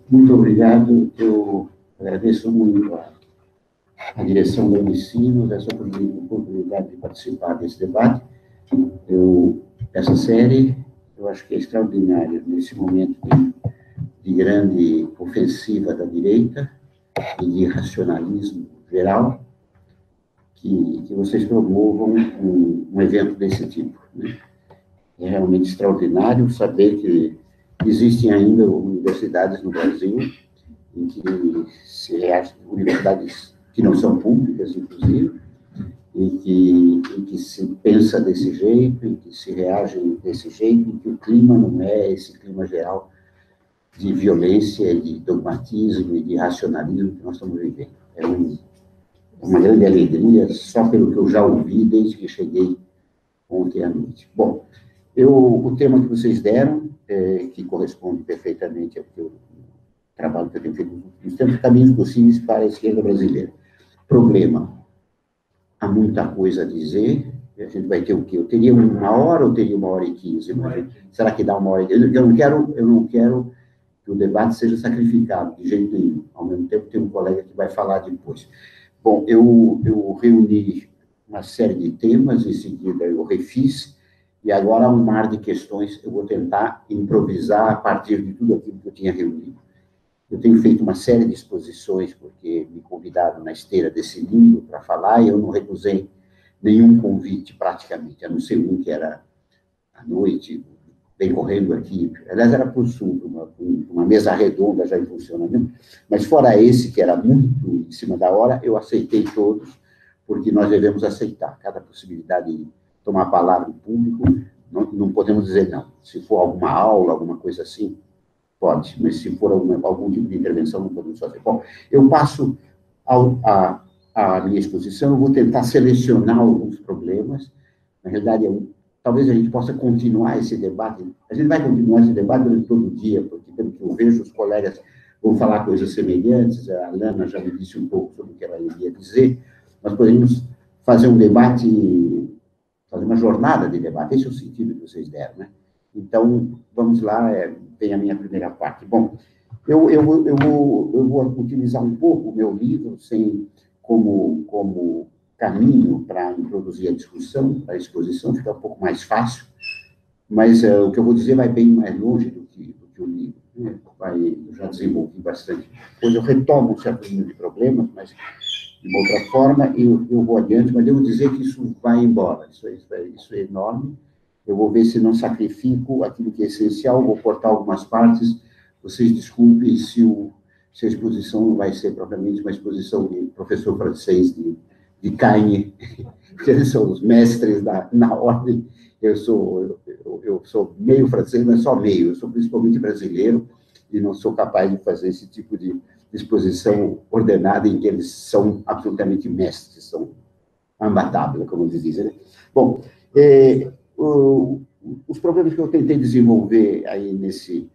Muito obrigado. Eu agradeço muito a direção do ensino, dessa oportunidade de participar desse debate. Essa série, eu acho que é extraordinária nesse momento de grande ofensiva da direita e de racionalismo geral, que vocês promovam um evento desse tipo, né? É realmente extraordinário saber que existem ainda universidades no Brasil em que se reage, universidades que não são públicas, inclusive, em que se pensa desse jeito, em que se reage desse jeito, em que o clima não é esse clima geral de violência, de dogmatismo e de racionalismo que nós estamos vivendo. É uma grande alegria, só pelo que eu já ouvi desde que cheguei ontem à noite. Bom, o tema que vocês deram, que corresponde perfeitamente ao trabalho que eu tenho feito nos últimos tempos, caminhos possíveis para a esquerda brasileira. Problema: há muita coisa a dizer. A gente vai ter o quê? Eu teria 1 hora ou teria 1h15? Será que dá 1h? Eu não quero que o debate seja sacrificado, de jeito nenhum. Ao mesmo tempo, tem um colega que vai falar depois. Bom, eu reuni uma série de temas, em seguida eu refiz, e agora um mar de questões eu vou tentar improvisar a partir de tudo aquilo que eu tinha reunido. Eu tenho feito uma série de exposições, porque me convidaram na esteira desse livro para falar, e eu não recusei nenhum convite, praticamente, a não ser um que era à noite, bem correndo aqui. Aliás, era por Sul, uma mesa redonda já em funcionamento, mas fora esse, que era muito em cima da hora, eu aceitei todos, porque nós devemos aceitar cada possibilidade de tomar a palavra em público, não podemos dizer não. Se for alguma aula, alguma coisa assim, pode, mas se for algum tipo de intervenção, não podemos fazer. Bom, eu passo a minha exposição, eu vou tentar selecionar alguns problemas. Na realidade, talvez a gente possa continuar esse debate. A gente vai continuar esse debate durante todo o dia, porque, pelo que eu vejo, os colegas vão falar coisas semelhantes. A Alana já me disse um pouco sobre o que ela iria dizer. Nós podemos fazer um debate, fazer uma jornada de debate. Esse é o sentido que vocês deram, né? Então, vamos lá, tem a minha primeira parte. Bom, eu vou utilizar um pouco o meu livro como caminho para introduzir a discussão, a exposição, fica um pouco mais fácil, mas o que eu vou dizer vai bem mais longe do que o livro, né? Eu já desenvolvi bastante coisa, eu retomo um certo número de problemas, mas de uma outra forma, eu vou adiante, mas devo dizer que isso vai embora, isso é enorme. Eu vou ver se não sacrifico aquilo que é essencial, vou cortar algumas partes. Vocês desculpem se a exposição não vai ser propriamente uma exposição de professor francês de Cagne, que eles são os mestres na ordem. Eu sou meio francês, mas só meio. Eu sou principalmente brasileiro e não sou capaz de fazer esse tipo de exposição ordenada em que eles são absolutamente mestres, são imbatáveis, como eles dizem, né? Bom, os problemas que eu tentei desenvolver aí nesse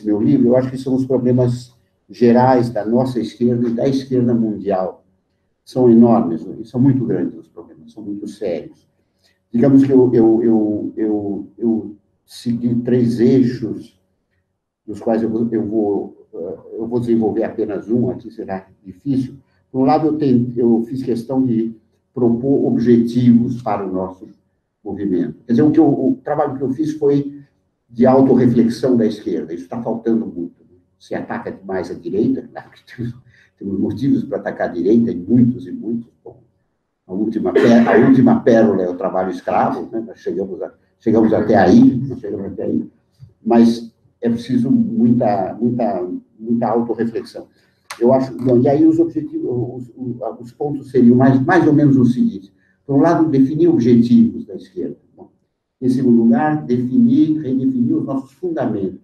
meu livro, eu acho que são os problemas gerais da nossa esquerda e da esquerda mundial. São enormes, são muito grandes os problemas, são muito sérios. Digamos que eu segui 3 eixos, dos quais eu vou desenvolver apenas um, aqui será difícil. Por um lado, eu fiz questão de propor objetivos para o nosso movimento. Quer dizer, o trabalho que eu fiz foi de autorreflexão da esquerda. Isso está faltando muito. Se ataca demais a direita, claro que temos motivos para atacar a direita, e muitos. Bom, a última pérola é o trabalho escravo, né? Nós chegamos até aí, mas é preciso muita autorreflexão. Eu acho, bom, e aí os objetivos, os pontos seriam mais ou menos os seguintes. Por um lado, definir objetivos da esquerda. Bom, em segundo lugar, redefinir os nossos fundamentos.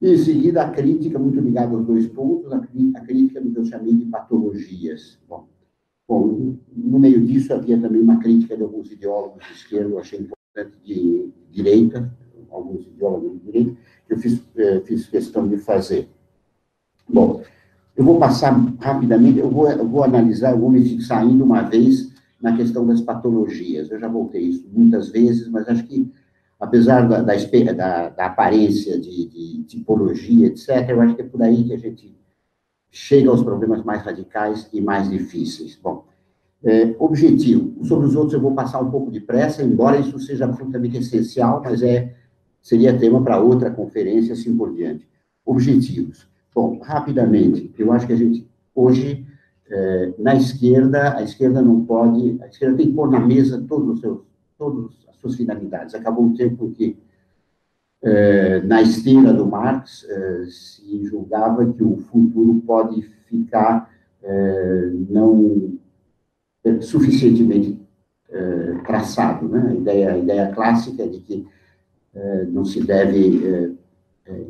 E, em seguida, a crítica, muito ligada aos 2 pontos, a crítica do que eu chamei de patologias. Bom, no meio disso, havia também uma crítica de alguns ideólogos de esquerda, eu achei importante, de direita, alguns ideólogos de direita, que eu fiz questão de fazer. Bom, eu vou passar rapidamente, eu vou analisar, eu vou me fixar ainda uma vez na questão das patologias. Eu já voltei isso muitas vezes, mas acho que apesar da aparência de tipologia, etc., eu acho que é por aí que a gente chega aos problemas mais radicais e mais difíceis. Bom, objetivo. Sobre os outros eu vou passar um pouco depressa, embora isso seja absolutamente essencial, mas seria tema para outra conferência, assim por diante. Objetivos. Bom, rapidamente, eu acho que a gente, hoje, na esquerda, a esquerda não pode, a esquerda tem que pôr na mesa todas as suas finalidades. Acabou um tempo em que, na esteira do Marx, se julgava que o futuro pode ficar não suficientemente traçado, né? A ideia clássica de que não se deve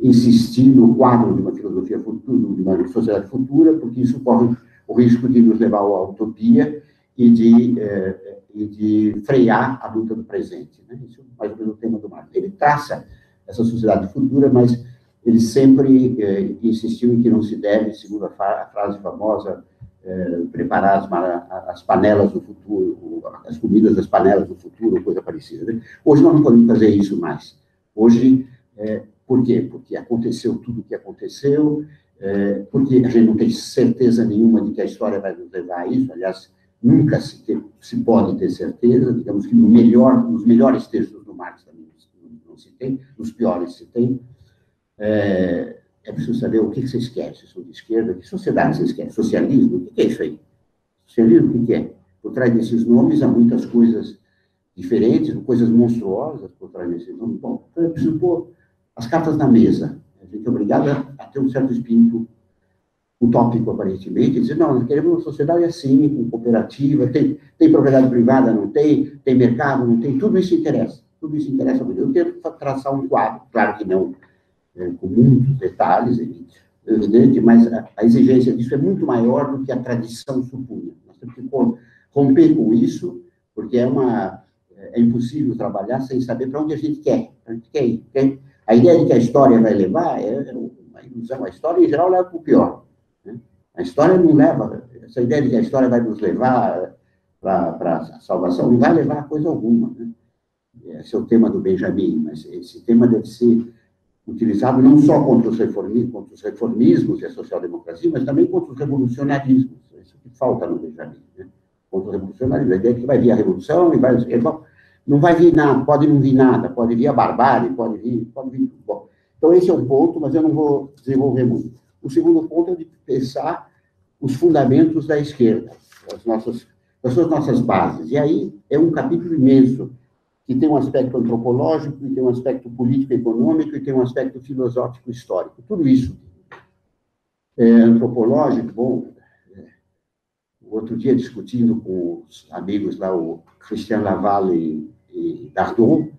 insistir no quadro de uma filosofia futura, de uma sociedade futura, porque isso corre o risco de nos levar à utopia e de frear a luta do presente, né? Isso é mais ou menos o tema do Marx. Ele traça essa sociedade futura, mas ele sempre insistiu em que não se deve, segundo a frase famosa, preparar as panelas do futuro, as comidas das panelas do futuro, coisa parecida, né? Hoje nós não podemos fazer isso mais. Hoje, por quê? Porque aconteceu tudo o que aconteceu, porque a gente não tem certeza nenhuma de que a história vai nos levar a isso, aliás, nunca se pode ter certeza, digamos que nos melhores textos do Marx também não se tem, nos piores se tem. É preciso saber o que vocês querem, se são de esquerda, que sociedade vocês querem, socialismo, o que é isso aí? Socialismo, o que é? Por trás desses nomes há muitas coisas diferentes, coisas monstruosas por trás desses nomes. Bom, então é preciso pôr as cartas na mesa. A gente é obrigado a ter um certo espírito utópico, aparentemente, e dizer, não, nós queremos uma sociedade assim, com cooperativa, tem propriedade privada, não tem mercado, não tem, tudo isso interessa. Tudo isso interessa muito. Eu tento traçar um quadro, claro que não com muitos detalhes, evidente, mas a exigência disso é muito maior do que a tradição supunha. Nós temos que romper com isso, porque é impossível trabalhar sem saber para onde a gente quer ir. A ideia de que a história vai levar é uma ilusão. A história, em geral, leva para o pior, né? A história não leva, essa ideia de que a história vai nos levar para a salvação, não vai levar a coisa alguma, né? Esse é o tema do Benjamin, mas esse tema deve ser utilizado não só contra os reformismos e a social-democracia, mas também contra os revolucionarismos. Isso que falta no Benjamin, né? Contra o revolucionarismo. A ideia é que vai vir a revolução e não vai vir nada, pode não vir nada, pode vir a barbárie, pode vir. Bom, então, esse é um ponto, mas eu não vou desenvolver muito. O segundo ponto é de pensar os fundamentos da esquerda, as suas nossas bases. E aí é um capítulo imenso, que tem um aspecto antropológico, e tem um aspecto político-econômico, e tem um aspecto filosófico-histórico. Tudo isso. Antropológico, bom, outro dia discutindo com os amigos lá, o Christian Laval e Dardot,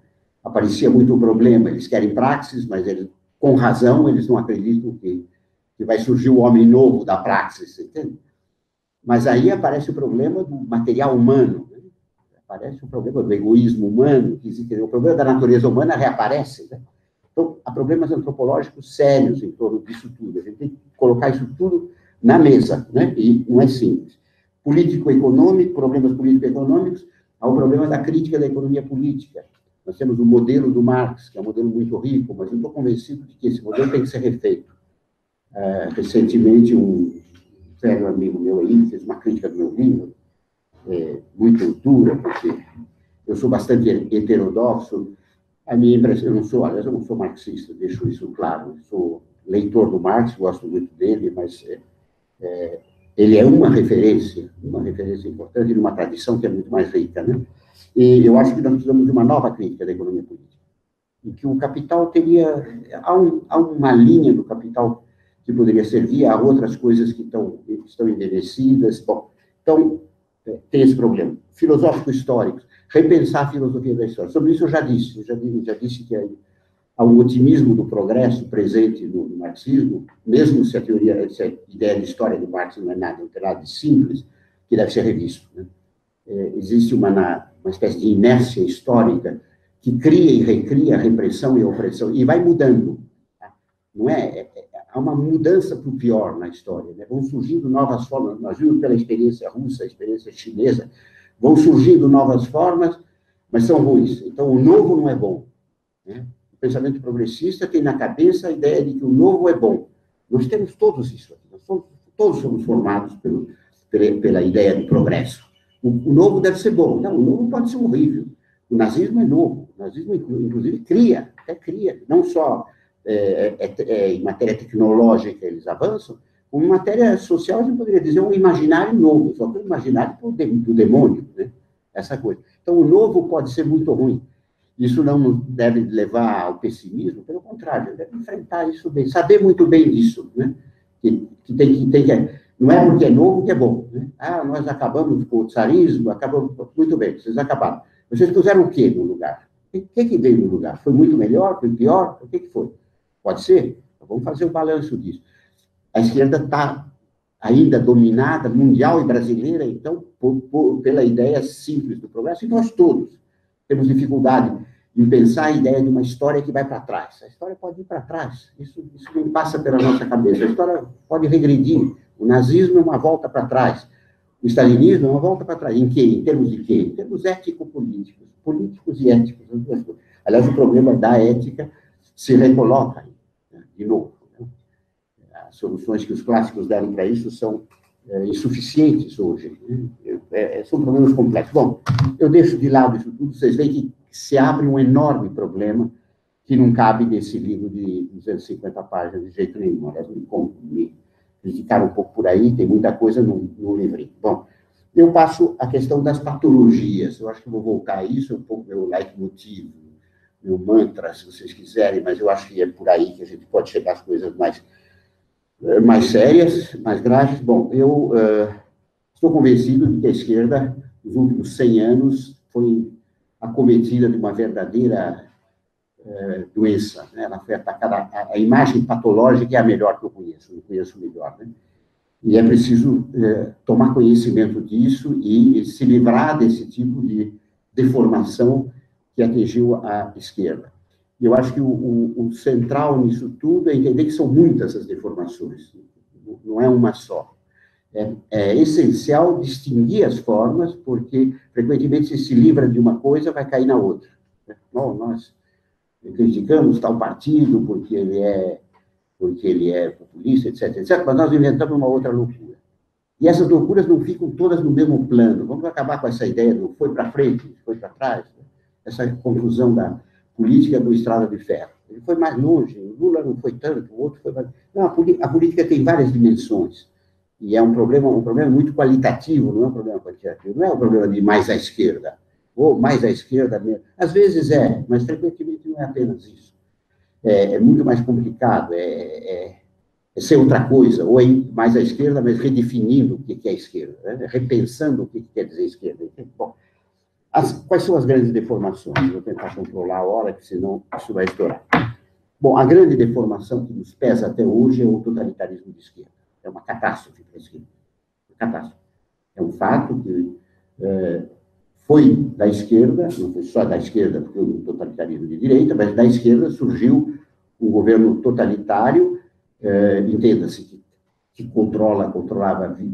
aparecia muito o problema. Eles querem praxis, mas com razão, eles não acreditam que vai surgir o homem novo da praxis, entende? Mas aí aparece o problema do material humano, né? Aparece o problema do egoísmo humano, o problema da natureza humana reaparece, né? Então, há problemas antropológicos sérios em torno disso tudo. A gente tem que colocar isso tudo na mesa, né? E não é simples. Político-econômico, problemas político-econômicos, há o problema da crítica da economia política. Nós temos o modelo do Marx, que é um modelo muito rico, mas eu estou convencido de que esse modelo tem que ser refeito. Recentemente, um velho amigo meu aí fez uma crítica do meu livro, muito dura, porque eu sou bastante heterodoxo. A minha impressão, eu não sou marxista, deixo isso claro, eu sou leitor do Marx, gosto muito dele, mas ele é uma referência importante, de uma tradição que é muito mais rica, né? E eu acho que nós precisamos de uma nova crítica da economia política, em que o capital há uma linha do capital que poderia servir a outras coisas que estão envelhecidas. Bom, então, tem esse problema. Filosófico-histórico, repensar a filosofia da história. Sobre isso eu já disse que há um otimismo do progresso presente no marxismo, mesmo se a ideia de história do Marx não é nada, não tem nada de simples, que deve ser revisto, né? Existe uma espécie de inércia histórica que cria e recria a repressão e a opressão, e vai mudando. Tá? Não há uma mudança para o pior na história, né? Vão surgindo novas formas, nós vimos pela experiência russa, a experiência chinesa, vão surgindo novas formas, mas são ruins. Então, o novo não é bom. né? O pensamento progressista tem na cabeça a ideia de que o novo é bom. Nós temos todos isso aqui. Todos somos formados pela ideia de progresso. O novo deve ser bom. Não, o novo pode ser horrível. O nazismo é novo. O nazismo, inclusive, até cria, não só em matéria tecnológica eles avançam, como em matéria social, a gente poderia dizer um imaginário novo, só que um imaginário do demônio, né? Essa coisa. Então, o novo pode ser muito ruim. Isso não nos deve levar ao pessimismo, pelo contrário, deve enfrentar isso bem, saber muito bem disso, né? Não é porque é novo que é bom, né? Ah, nós acabamos com o tsarismo, acabamos, muito bem, vocês acabaram. Vocês puseram o quê no lugar? O que veio no lugar? Foi muito melhor? Foi pior? O que foi? Pode ser? Então, vamos fazer um balanço disso. A esquerda está ainda dominada, mundial e brasileira, então, pela ideia simples do progresso, e nós todos temos dificuldade em pensar a ideia de uma história que vai para trás. A história pode ir para trás, isso não passa pela nossa cabeça. A história pode regredir. O nazismo é uma volta para trás. O stalinismo é uma volta para trás. Em quê? Em termos de quê? Em termos ético-políticos. Políticos e éticos. Aliás, o problema da ética se recoloca, né, de novo. Né? As soluções que os clássicos deram para isso são insuficientes hoje. Né? São problemas complexos. Bom, eu deixo de lado isso tudo. Vocês veem que se abre um enorme problema que não cabe nesse livro de 250 páginas de jeito nenhum. Aliás, me criticaram um pouco por aí, tem muita coisa no livrinho. Bom, eu passo a questão das patologias. Eu acho que vou voltar a isso, um pouco meu leitmotiv, meu mantra, se vocês quiserem, mas eu acho que é por aí que a gente pode chegar às coisas mais sérias, mais graves. Bom, eu estou convencido de que a esquerda, nos últimos 100 anos, foi acometida de uma verdadeira doença, né? Ela foi atacada, a imagem patológica é a melhor que eu conheço, não conheço melhor, né? E é preciso tomar conhecimento disso e se livrar desse tipo de deformação que atingiu a esquerda. E eu acho que o central nisso tudo é entender que são muitas as deformações, não é uma só. É essencial distinguir as formas, porque, frequentemente, se livra de uma coisa, vai cair na outra. Bom, nós criticamos tal partido porque ele é populista, etc., etc., mas nós inventamos uma outra loucura. E essas loucuras não ficam todas no mesmo plano. Vamos acabar com essa ideia do foi para frente, foi para trás, né? Essa confusão da política do estrada de ferro. Ele foi mais longe, o Lula não foi tanto, o outro foi mais... Não, a política tem várias dimensões. E é um problema muito qualitativo, não é um problema quantitativo. Não é um problema de mais à esquerda, ou mais à esquerda mesmo. Às vezes mas frequentemente não é apenas isso. É muito mais complicado, é ser outra coisa, ou é mais à esquerda, mas redefinindo o que é esquerda, né? Repensando o que quer dizer esquerda. Bom, quais são as grandes deformações? Vou tentar controlar a hora, que senão isso vai estourar. Bom, a grande deformação que nos pesa até hoje é o totalitarismo de esquerda. É uma catástrofe para a esquerda. Catástrofe. É um fato que foi da esquerda, não foi só da esquerda, porque o totalitarismo de direita, mas da esquerda surgiu um governo totalitário, entenda-se, que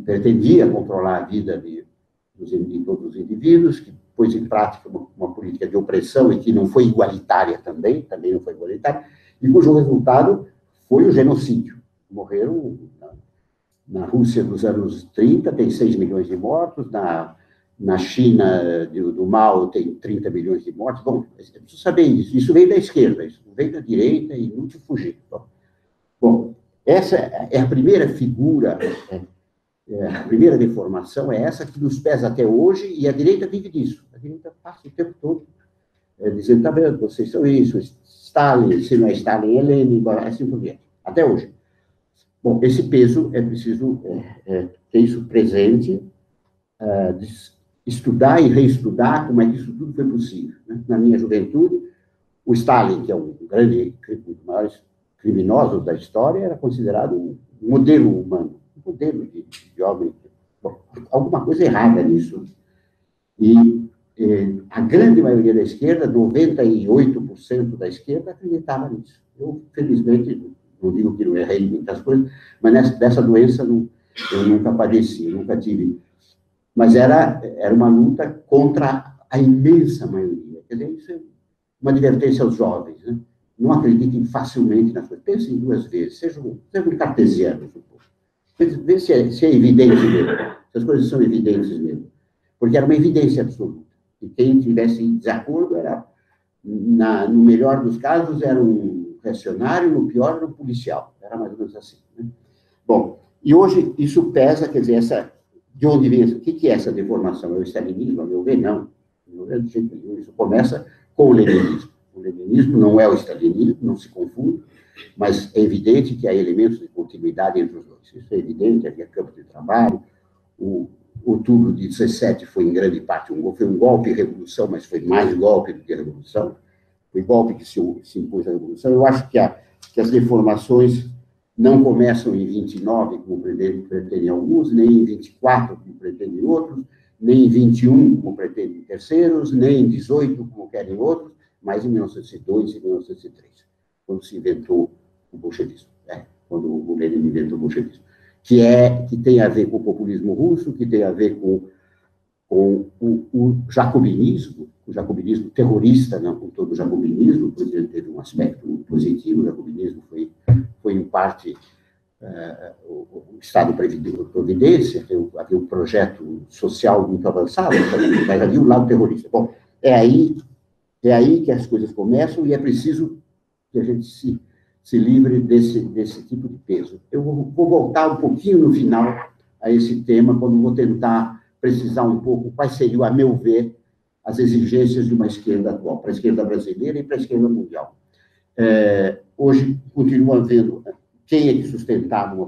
pretendia controlar a vida de todos os indivíduos, que pôs em prática uma política de opressão e que não foi igualitária também não foi igualitária, e cujo resultado foi o genocídio. Morreram, na Rússia dos anos 30, tem 6 milhões de mortos, na China do Mao tem 30 milhões de mortos. Bom, é preciso saber isso. Isso veio da esquerda, isso veio da direita e não te fugir. Bom, essa é a primeira figura, a primeira deformação é essa que nos pesa até hoje, e a direita vive disso. A direita passa o tempo todo dizendo, tá vendo, vocês são isso, Stalin, se não é Stalin, é Lenin, assim por diante, até hoje. Bom, esse peso é preciso ter isso presente, estudar e reestudar como é que isso tudo foi possível. Né? Na minha juventude, o Stalin, que é um dos maiores criminosos da história, era considerado um modelo humano, um modelo de homem. Bom, alguma coisa errada nisso. E a grande maioria da esquerda, 98% da esquerda, acreditava nisso. Eu, felizmente, não digo que não errei em muitas coisas, mas dessa doença eu nunca padeci, nunca tive. Mas era uma luta contra a imensa maioria. Quer dizer, isso uma advertência aos jovens, né? Não acreditem facilmente nas coisas. Pensem duas vezes, sejam cartesianos um pouco. Vê se é evidente mesmo, se as coisas são evidentes mesmo. Porque era uma evidência absoluta. E quem tivesse em desacordo era, no melhor dos casos, era um reacionário, no pior, era um policial. Era mais ou menos assim, né? Bom, e hoje isso pesa, quer dizer, de onde vem isso? O que é essa deformação? É o stalinismo? A meu ver, não. Não é do jeito nenhum. Isso começa com o leninismo. O leninismo não é o stalinismo, não se confunde, mas é evidente que há elementos de continuidade entre os dois. Isso é evidente, havia campo de trabalho. O outubro de 17 foi, em grande parte, foi um golpe e revolução, mas foi mais golpe do que revolução. Foi golpe que se impôs a revolução. Eu acho que as deformações não começam em 29, como pretendem alguns, nem em 24, como pretendem outros, nem em 21, como pretendem terceiros, nem em 18, como querem outros, mas em 1902 e 1903, quando se inventou o bolchevismo, né? Quando o Lenin inventou o bolchevismo, que tem a ver com o populismo russo, que tem a ver com o jacobinismo terrorista, não com todo o jacobinismo, porque ele teve um aspecto positivo. O jacobinismo foi em parte, o Estado Providência, havia um projeto social muito avançado, mas havia um lado terrorista. Bom, é aí que as coisas começam, e é preciso que a gente se livre desse tipo de peso. Eu vou voltar um pouquinho no final a esse tema, quando vou tentar precisar um pouco quais seriam, a meu ver, as exigências de uma esquerda atual, para a esquerda brasileira e para a esquerda mundial. Hoje, continua havendo quem é que sustentava uma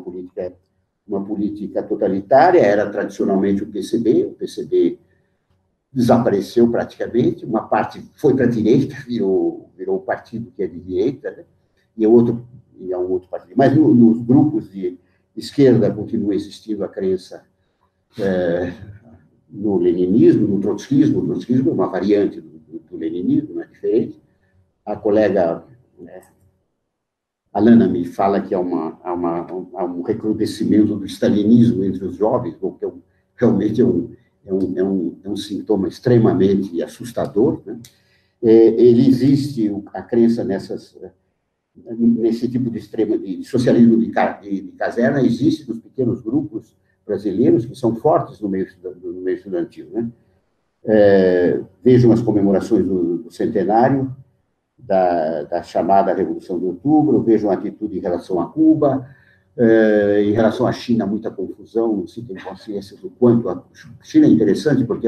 política totalitária, era tradicionalmente o PCB desapareceu praticamente, uma parte foi para a direita, virou o partido que é de direita, né? E é um outro partido. Mas nos grupos de esquerda continua existindo a crença no leninismo, no trotskismo. O trotskismo é uma variante do leninismo, não é diferente. A colega Alana me fala que há um recrudescimento do stalinismo entre os jovens, o que realmente é um sintoma extremamente assustador, né? Ele existe a crença nesse tipo de socialismo de caserna, existe nos pequenos grupos brasileiros que são fortes no meio estudantil, né? Vejam as comemorações do centenário da chamada Revolução de Outubro, vejam a atitude em relação a Cuba, em relação à China, muita confusão, não se tem consciência do quanto a China é interessante, porque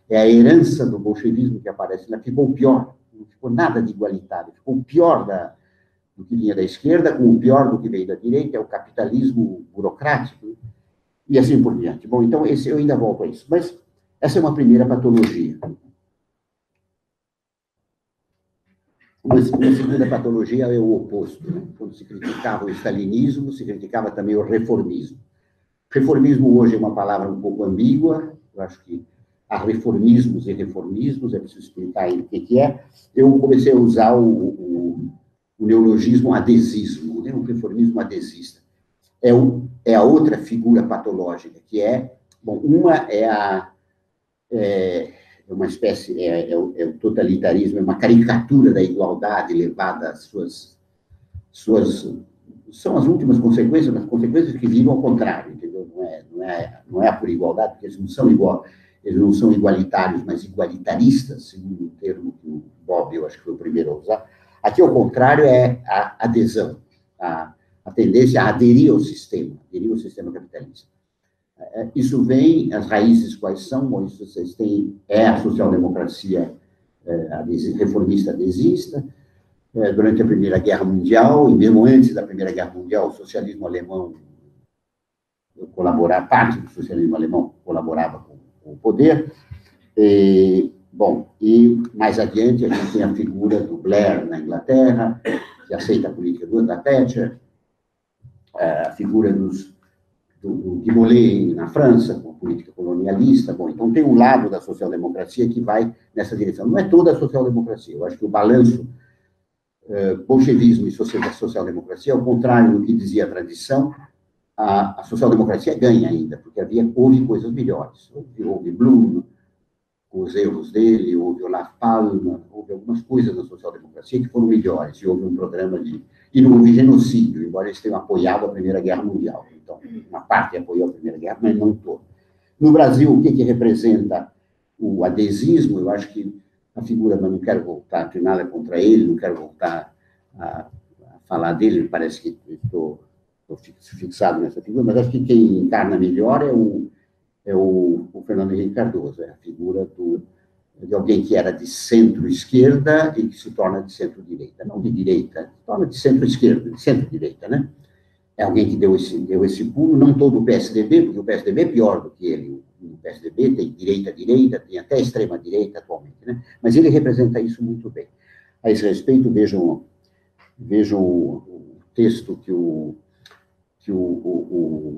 é a herança do bolchevismo que aparece lá, ficou pior, não ficou nada de igualitário, ficou pior do que vinha da esquerda, com o pior do que veio da direita, é o capitalismo burocrático, e assim por diante. Bom, então, eu ainda volto a isso, mas essa é uma primeira patologia. Uma segunda patologia é o oposto, né? Quando se criticava o stalinismo, se criticava também o reformismo. Reformismo hoje é uma palavra um pouco ambígua, eu acho que há reformismos e reformismos, é preciso explicar o que é. Eu comecei a usar o neologismo adesismo, né? O reformismo adesista. É a outra figura patológica, que uma é uma espécie, o totalitarismo, é uma caricatura da igualdade levada às suas são as últimas consequências, mas consequências que viram ao contrário, entendeu? Não é por igualdade, porque eles não são igualitários, mas igualitaristas, segundo o termo que o Bob, eu acho que foi o primeiro a usar. Aqui, ao contrário, é a adesão, a tendência a aderir ao sistema capitalista. Isso vem, as raízes quais são? Bom, isso vocês têm, a social-democracia reformista adesista. Durante a Primeira Guerra Mundial, e mesmo antes da Primeira Guerra Mundial, o socialismo alemão parte do socialismo alemão colaborava com o poder. E mais adiante, a gente tem a figura do Blair na Inglaterra, que aceita a política da Thatcher, a figura do de Mollet na França, com a política colonialista. Bom, então tem um lado da social-democracia que vai nessa direção. Não é toda a social-democracia. Eu acho que o balanço bolchevismo e social-democracia, ao contrário do que dizia a tradição, a social-democracia ganha ainda, porque houve coisas melhores. Houve Bloom, com os erros dele, houve o Olaf Palme, houve algumas coisas na social-democracia que foram melhores, e houve um programa de... E não houve genocídio, embora eles tenham apoiado a Primeira Guerra Mundial. Então, uma parte apoiou a Primeira Guerra, mas não toda. No Brasil, o que representa o adesismo? Eu acho que a figura, mas não quero voltar, não tenho nada contra ele, não quero voltar a falar dele, parece que estou fixado nessa figura, mas acho que quem encarna melhor é o Fernando Henrique Cardoso, é a figura de alguém que era de centro-esquerda e que se torna de centro-direita. Não de direita, se torna de centro-esquerda, de centro-direita, né? É alguém que deu esse pulo, não todo o PSDB, porque o PSDB é pior do que ele. O PSDB tem direita, tem até extrema-direita atualmente, né? Mas ele representa isso muito bem. A esse respeito, vejam o texto que o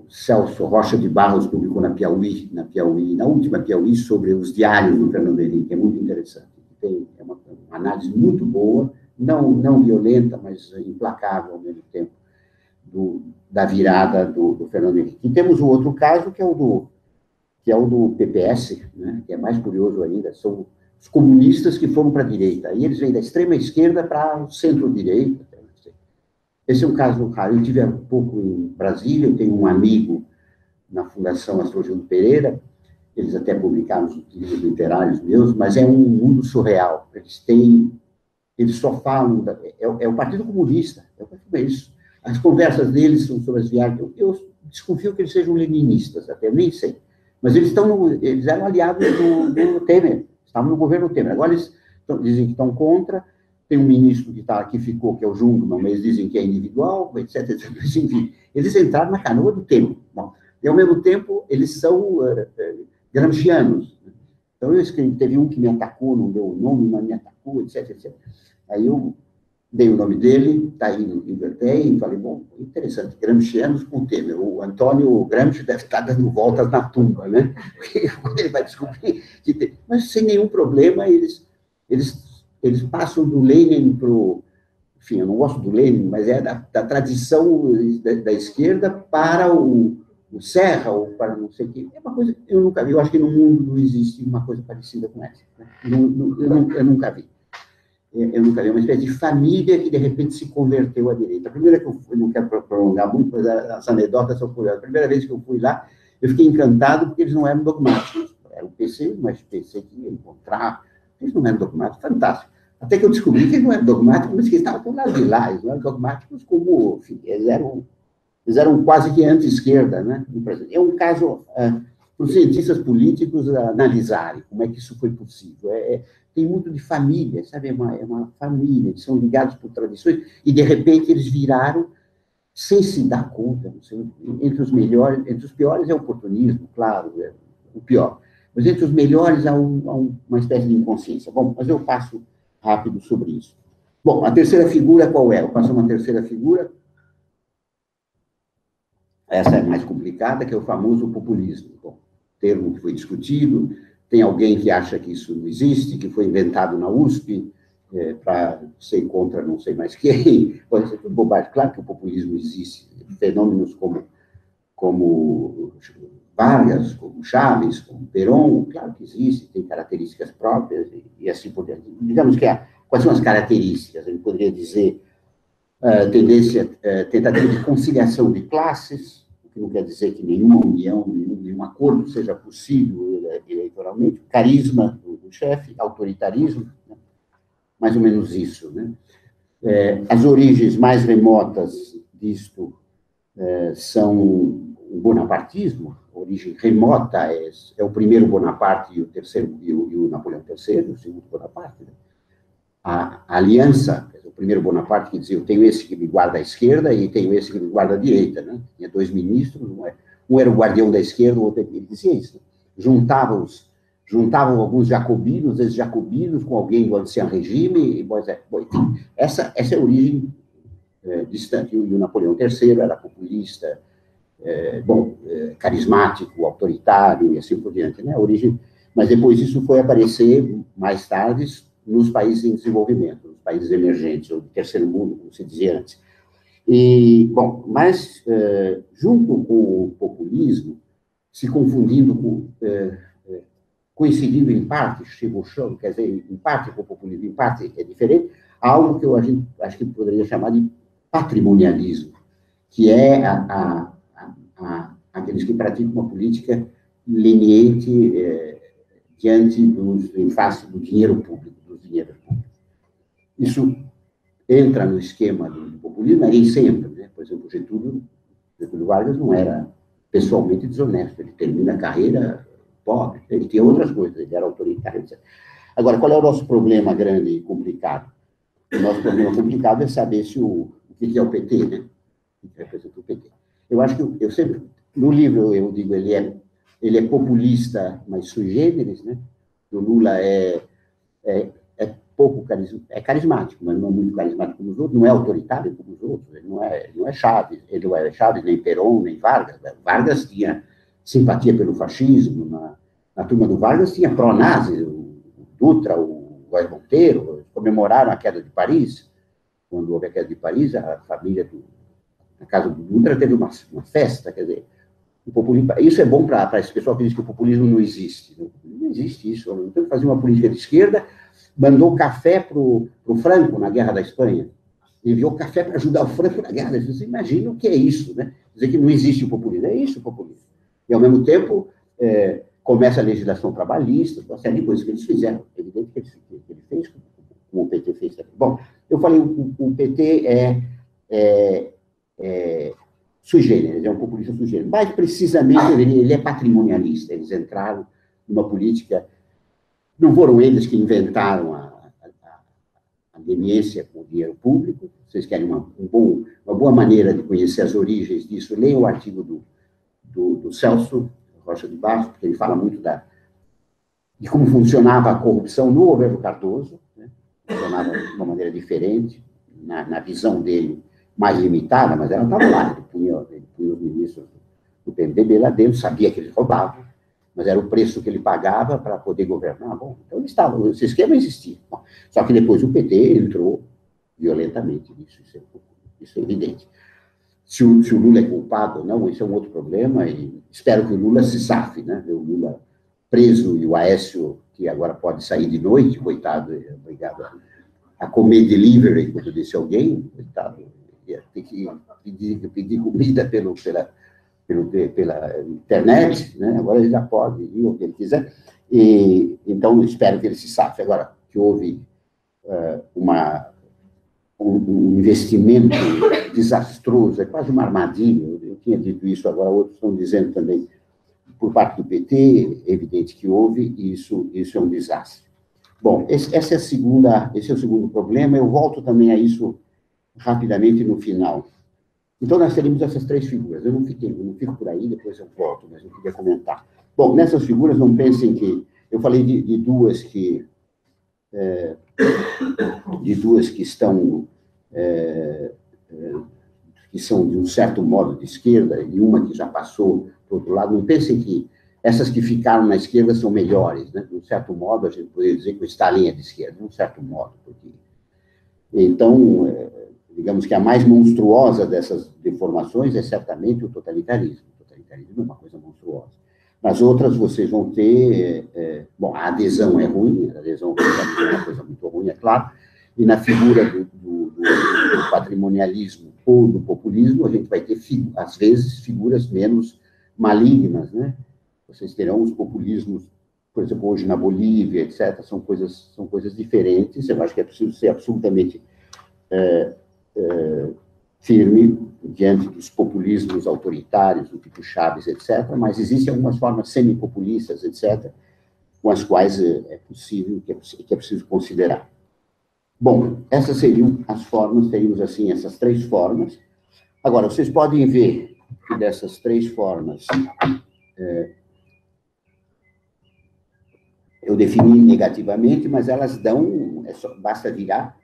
Celso Rocha de Barros publicou na última Piauí, sobre os diários do Fernando Henrique, é muito interessante. É uma análise muito boa, não violenta, mas implacável ao mesmo tempo, da virada do Fernando Henrique. E temos um outro caso, que é o do PPS, né, que é mais curioso ainda, são os comunistas que foram para a direita, aí eles vêm da extrema esquerda para o centro-direita. Esse é um caso raro. Eu estive há pouco em Brasília, eu tenho um amigo na Fundação Astrogildo Pereira, eles até publicaram os livros literários meus, mas é um mundo surreal. Eles só falam, é o Partido Comunista, é isso. As conversas deles são sobre as viagens. Eu desconfio que eles sejam leninistas, até nem sei. Mas eles eram aliados do Temer, estavam no governo Temer. Agora eles dizem que estão contra. Tem um ministro que ficou, que é o Jungmann, mas eles dizem que é individual, etc, etc. Enfim, eles entraram na canoa do Temer. Bom, e, ao mesmo tempo, eles são gramscianos. Então, eu escrevi, teve um que me atacou, não deu o nome, mas me atacou, etc, etc. Aí eu dei o nome dele, está aí em Vertei, e falei, bom, interessante, gramscianos com Temer. O Antônio Gramsci deve estar dando voltas na tumba, né? Porque quando ele vai descobrir que tem... Mas sem nenhum problema, eles passam do Lenin para o... Enfim, eu não gosto do Lenin, mas é da tradição da esquerda para o Serra, ou para não sei o quê. É uma coisa que eu nunca vi. Eu acho que no mundo não existe uma coisa parecida com essa. Né? Eu nunca vi. Eu nunca vi uma espécie de família que, de repente, se converteu à direita. A primeira que eu fui, não quero prolongar muito, mas as anedotas são curiosas. A primeira vez que eu fui lá, eu fiquei encantado porque eles não eram dogmáticos. Era o PC, mas o PC que ia encontrar. Eles não eram dogmáticos, fantástico. Até que eu descobri que eles não eram dogmáticos, mas que estavam por lado de lá. Eles não eram dogmáticos como, enfim, eles eram quase que anti-esquerda, né? É um caso para os cientistas políticos analisarem como é que isso foi possível. Tem muito de família, sabe? É uma família, eles são ligados por tradições, e de repente eles viraram, sem se dar conta, não sei, entre os piores é o oportunismo, claro, é o pior, mas entre os melhores há uma espécie de inconsciência. Bom, mas eu passo rápido sobre isso. Bom, a terceira figura qual é? Eu passo uma terceira figura, essa é mais complicada, que é o famoso populismo. Bom, termo que foi discutido, tem alguém que acha que isso não existe, que foi inventado na USP, para ser contra não sei mais quem, pode ser tudo bobagem. Claro que o populismo existe, fenômenos como Vargas, como Chaves, como Perón, claro que existe, tem características próprias e assim por diante. Digamos que quais são as características? Eu poderia dizer tentativa de conciliação de classes, o que não quer dizer que nenhuma união, nenhum acordo seja possível eleitoralmente, carisma do chefe, autoritarismo, né? Mais ou menos isso, né? As origens mais remotas disto são o bonapartismo, a origem remota é o primeiro Bonaparte e o terceiro, e o Napoleão III, o segundo Bonaparte, né? A aliança, o primeiro Bonaparte que dizia, eu tenho esse que me guarda à esquerda e tenho esse que me guarda à direita, né? Tinha dois ministros, um era o guardião da esquerda, o outro, ele dizia isso, né? Juntavam alguns jacobinos, ex-jacobinos, com alguém do ancião regime, enfim, essa é a origem distante. E o Napoleão III era populista, carismático, autoritário, e assim por diante, né? A origem, mas depois isso foi aparecer mais tarde nos países em desenvolvimento, nos países emergentes, ou do terceiro mundo, como se dizia antes. E, bom, mas, junto com o populismo, se confundindo coincidindo em parte, chegou, quer dizer, em parte com o populismo, em parte é diferente, algo que a gente acho que poderia chamar de patrimonialismo, que é aqueles que praticam uma política leniente diante em face do dinheiro público, dos dinheiros públicos. Isso entra no esquema do populismo, mas nem sempre, né? Por exemplo, Getúlio Vargas não era pessoalmente desonesto, ele termina a carreira pobre, ele tinha outras coisas, ele era autoritário, etc. Agora, qual é o nosso problema grande e complicado? O nosso problema complicado é saber o que é o PT, né? O que representa o PT. Eu acho que eu sempre, no livro, eu digo, ele é populista, mas sui generis, né? O Lula é pouco carismático, mas não é muito carismático como os outros, não é autoritário como os outros, ele não é Chaves, ele não é Chaves, nem Perón, nem Vargas. Vargas tinha simpatia pelo fascismo, na turma do Vargas tinha pró-nazi, o Dutra, o Góes Monteiro, comemoraram a queda de Paris, quando houve a queda de Paris, a família na casa do Dutra teve uma festa, quer dizer, o populismo, isso é bom para esse pessoal que diz que o populismo não existe. Não existe isso. Então, fazia uma política de esquerda, mandou café para o Franco na Guerra da Espanha. Enviou café para ajudar o Franco na Guerra da Espanha. Você imagina o que é isso, né? Dizer que não existe o populismo. É isso o populismo. E, ao mesmo tempo, começa a legislação trabalhista, uma série de coisas que eles fizeram. É evidente que ele fez, como o PT fez também. Bom, eu falei, o PT sui generis, é um populista sui generis. Mais precisamente, ele é patrimonialista. Eles entraram numa política. Não foram eles que inventaram a leniência com o dinheiro público. Vocês querem uma boa maneira de conhecer as origens disso, leiam o artigo do Celso Rocha de Barros, porque ele fala muito de como funcionava a corrupção no governo Cardoso, né? Funcionava de uma maneira diferente, na visão dele, mais limitada, mas ela estava lá, ele punha os ministros do PMDB lá dentro, sabia que eles roubavam, mas era o preço que ele pagava para poder governar. Bom, então esse esquema existia. Bom, só que depois o PT entrou violentamente nisso, isso é evidente. Se o Lula é culpado ou não, isso é um outro problema, e espero que o Lula se safe, né? O Lula preso e o Aécio, que agora pode sair de noite, coitado, obrigado a comer delivery, quando disse alguém, coitado, tem que pedir comida pela internet, né? Agora ele já pode ir o que ele quiser, e então espero que ele se safe. Agora, que houve um investimento desastroso, é quase uma armadilha, eu tinha dito isso, agora outros estão dizendo também, por parte do PT, é evidente que houve, e isso é um desastre. Bom, esse é o segundo problema, eu volto também a isso rapidamente no final. Então, nós teríamos essas três figuras. Eu não fico por aí, depois eu volto, mas eu queria comentar. Bom, nessas figuras, não pensem que... Eu falei de duas que estão... que são, de um certo modo, de esquerda, e uma que já passou para o outro lado. Não pensem que essas que ficaram na esquerda são melhores, né? De um certo modo, a gente poderia dizer que o Stalin é de esquerda, de um certo modo. Porque... Então... digamos que a mais monstruosa dessas deformações é certamente o totalitarismo. O totalitarismo é uma coisa monstruosa. Nas outras, vocês vão ter... bom, a adesão é ruim, a adesão ao totalitarismo é uma coisa muito ruim, é claro, e na figura do patrimonialismo ou do populismo, a gente vai ter, às vezes, figuras menos malignas, né? Vocês terão os populismos, por exemplo, hoje na Bolívia, etc., são coisas diferentes. Eu acho que é preciso ser absolutamente... firme diante dos populismos autoritários, do tipo Chaves, etc., mas existem algumas formas semi-populistas, etc., com as quais é possível, que é preciso considerar. Bom, essas seriam as formas, teríamos, assim, essas três formas. Agora, vocês podem ver que dessas três formas eu defini negativamente, mas elas dão, basta virar,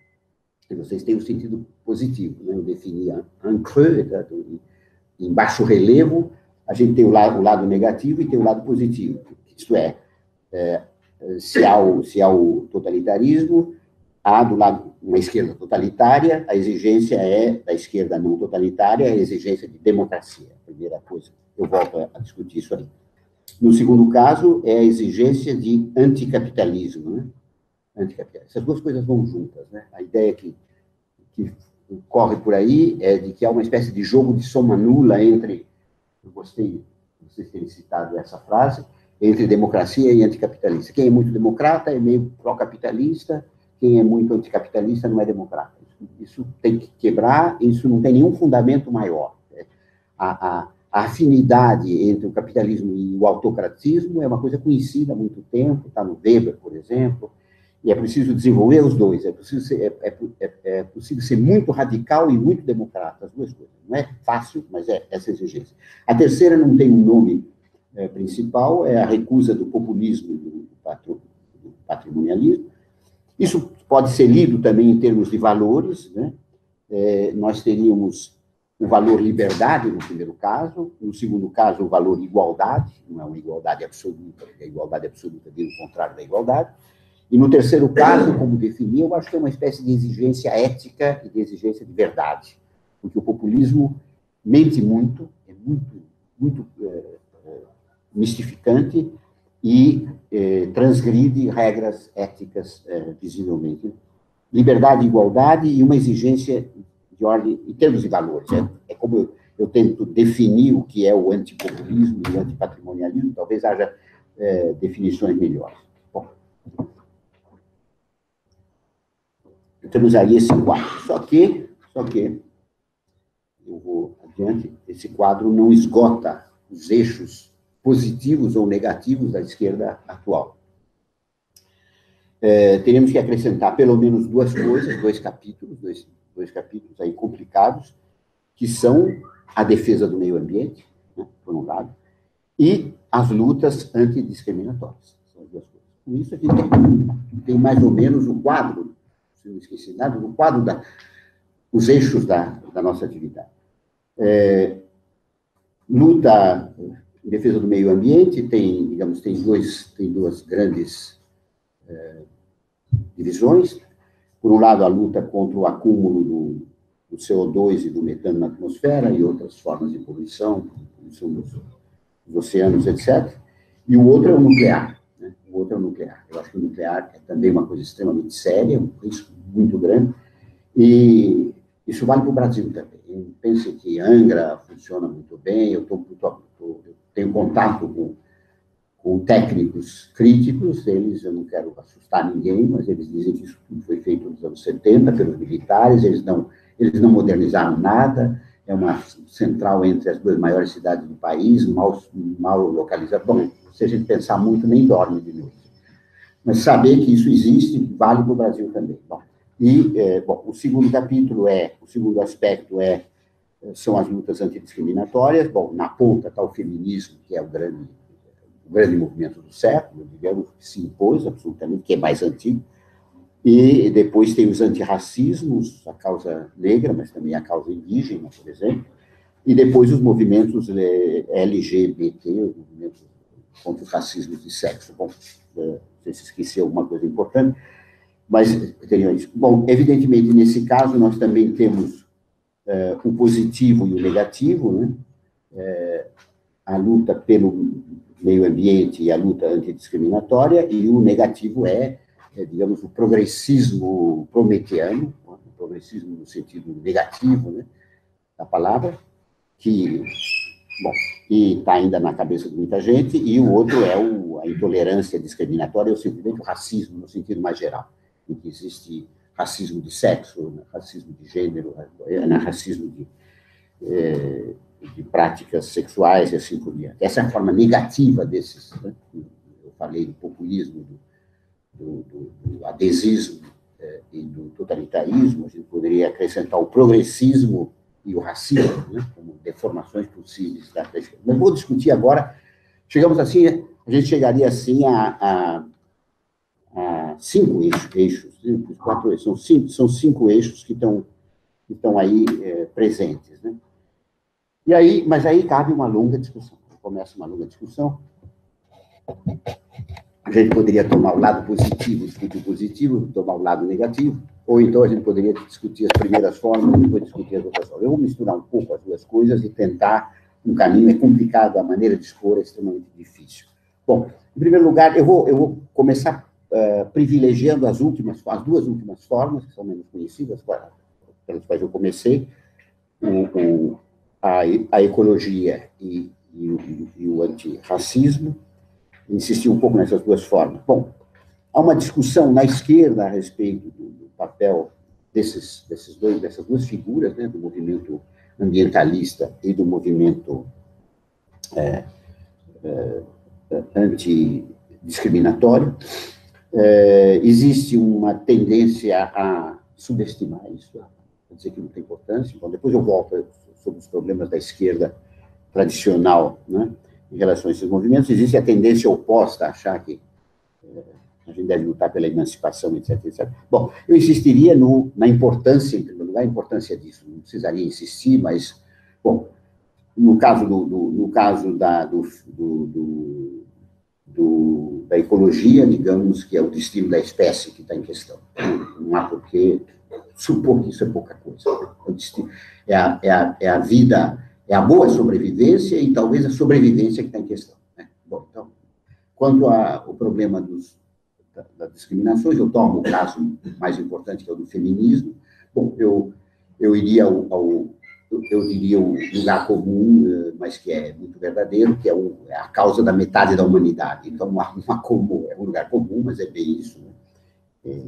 que vocês têm um sentido positivo, né? Eu defini en creux, em baixo relevo, a gente tem o lado negativo e tem o lado positivo. Isto é, se há o totalitarismo, há do lado uma esquerda totalitária, a exigência da esquerda não totalitária, a exigência de democracia. A primeira coisa, eu volto a discutir isso aí. No segundo caso, é a exigência de anticapitalismo, né? Anticapitalismo. Essas duas coisas vão juntas, né? A ideia que corre por aí é de que há uma espécie de jogo de soma nula entre, eu gostei de vocês terem citado essa frase, entre democracia e anticapitalista. Quem é muito democrata é meio pró-capitalista, quem é muito anticapitalista não é democrata. Isso tem que quebrar, isso não tem nenhum fundamento maior. A afinidade entre o capitalismo e o autocratismo é uma coisa conhecida há muito tempo, está no Weber, por exemplo, e é preciso desenvolver os dois, é possível ser muito radical e muito democrata, as duas coisas. Não é fácil, mas é essa exigência. A terceira não tem um nome principal, é a recusa do populismo e do patrimonialismo. Isso pode ser lido também em termos de valores, né? Nós teríamos o valor liberdade, no primeiro caso, no segundo caso, o valor igualdade, não é uma igualdade absoluta, porque a igualdade absoluta é o contrário da igualdade, e no terceiro caso, como defini, eu acho que é uma espécie de exigência ética e de exigência de verdade, porque o populismo mente muito, é muito mistificante e transgride regras éticas visivelmente. Liberdade, igualdade e uma exigência de ordem, em termos de valores. É como eu tento definir o que é o antipopulismo e o antipatrimonialismo, talvez haja definições melhores. Bom, temos aí esse quadro. Só que, eu vou adiante, esse quadro não esgota os eixos positivos ou negativos da esquerda atual. Teremos que acrescentar pelo menos duas coisas, dois capítulos aí complicados, que são a defesa do meio ambiente, né, por um lado, e as lutas antidiscriminatórias. São as duas coisas. Com isso, a gente tem mais ou menos o quadro, se não esqueci nada, o quadro os eixos da nossa atividade. Luta em defesa do meio ambiente tem duas grandes divisões. Por um lado, a luta contra o acúmulo do CO2 e do metano na atmosfera e outras formas de poluição dos oceanos, etc. E o outro é o nuclear. Né? O outro é o nuclear. Eu acho que o nuclear é também uma coisa extremamente séria, um risco muito grande, e isso vale para o Brasil também. Eu penso que Angra funciona muito bem, eu tenho contato com técnicos críticos, eu não quero assustar ninguém, mas eles dizem que isso tudo foi feito nos anos 70 pelos militares, eles não modernizaram nada, é uma central entre as duas maiores cidades do país, mal localizada. Bom, se a gente pensar muito, nem dorme de noite. Mas saber que isso existe vale para o Brasil também. Bom, o segundo capítulo o segundo aspecto são as lutas antidiscriminatórias. Bom, na ponta está o feminismo, que é o grande movimento do século, digamos, que se impôs absolutamente, que é mais antigo, e depois tem os antirracismos, a causa negra, mas também a causa indígena, por exemplo, e depois os movimentos LGBT, os movimentos contra os racismos de sexo. Bom, não sei se esqueci alguma coisa importante, mas teria isso. Bom, evidentemente, nesse caso, nós também temos o positivo e o negativo, né? A luta pelo meio ambiente e a luta antidiscriminatória, e o negativo digamos, o progressismo prometiano, o progressismo no sentido negativo, né, da palavra, que, bom, está ainda na cabeça de muita gente, e o outro é a intolerância discriminatória, ou simplesmente o racismo, no sentido mais geral, em que existe racismo de sexo, racismo de gênero, racismo de práticas sexuais e assim por diante. Essa é a forma negativa desses, né? Eu falei do populismo, do adesismo e do totalitarismo, a gente poderia acrescentar o progressismo e o racismo, né? Como deformações possíveis da esquerda. Mas vou discutir agora, a gente chegaria assim a 5 eixos, quatro eixos, são cinco eixos que estão aí presentes, né? Mas aí cabe uma longa discussão. Começa uma longa discussão. A gente poderia tomar o lado positivo, discutir o positivo, tomar o lado negativo, ou então a gente poderia discutir as primeiras formas e depois discutir as outras formas. Eu vou misturar um pouco as duas coisas e tentar um caminho, é complicado, a maneira de expor é extremamente difícil. Bom, em primeiro lugar, eu vou começar privilegiando as duas últimas formas, que são menos conhecidas, pelas quais eu comecei, a ecologia e o antirracismo, insistir um pouco nessas duas formas. Bom, há uma discussão na esquerda a respeito do papel dessas duas figuras, né, do movimento ambientalista e do movimento antidiscriminatório. Existe uma tendência a subestimar isso, a dizer que não tem importância. Então, depois eu volto sobre os problemas da esquerda tradicional, né, em relação a esses movimentos. Existe a tendência oposta a achar que a gente deve lutar pela emancipação, etc, etc. Bom, eu insistiria na importância, em primeiro lugar, a importância disso. Não precisaria insistir, mas, bom, no caso da ecologia, digamos que é o destino da espécie que está em questão. Não há por que supor que isso é pouca coisa. É a vida, é a boa sobrevivência e talvez a sobrevivência que está em questão, né? Bom, então, quanto ao problema das discriminações, eu tomo o caso mais importante, que é o do feminismo. Bom, eu diria o lugar comum, mas que é muito verdadeiro, que é a causa da metade da humanidade. Então, é um lugar comum, mas é bem isso, né?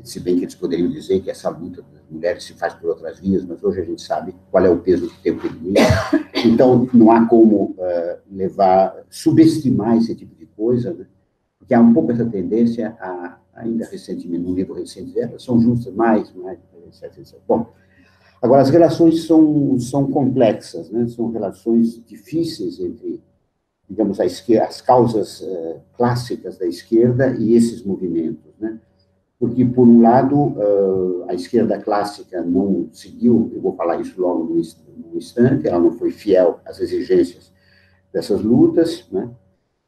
Se bem que eles poderiam dizer que essa luta das mulheres se faz por outras vias, mas hoje a gente sabe qual é o peso que tem o feminismo. Então, não há como subestimar esse tipo de coisa, né? Porque há um pouco essa tendência, ainda recentemente, num livro recente, são justas, mais, etc, etc. Bom, agora, as relações são complexas, né? São relações difíceis entre, digamos, as causas clássicas da esquerda e esses movimentos, né? Porque, por um lado, a esquerda clássica não seguiu, eu vou falar isso logo no instante, ela não foi fiel às exigências dessas lutas, né?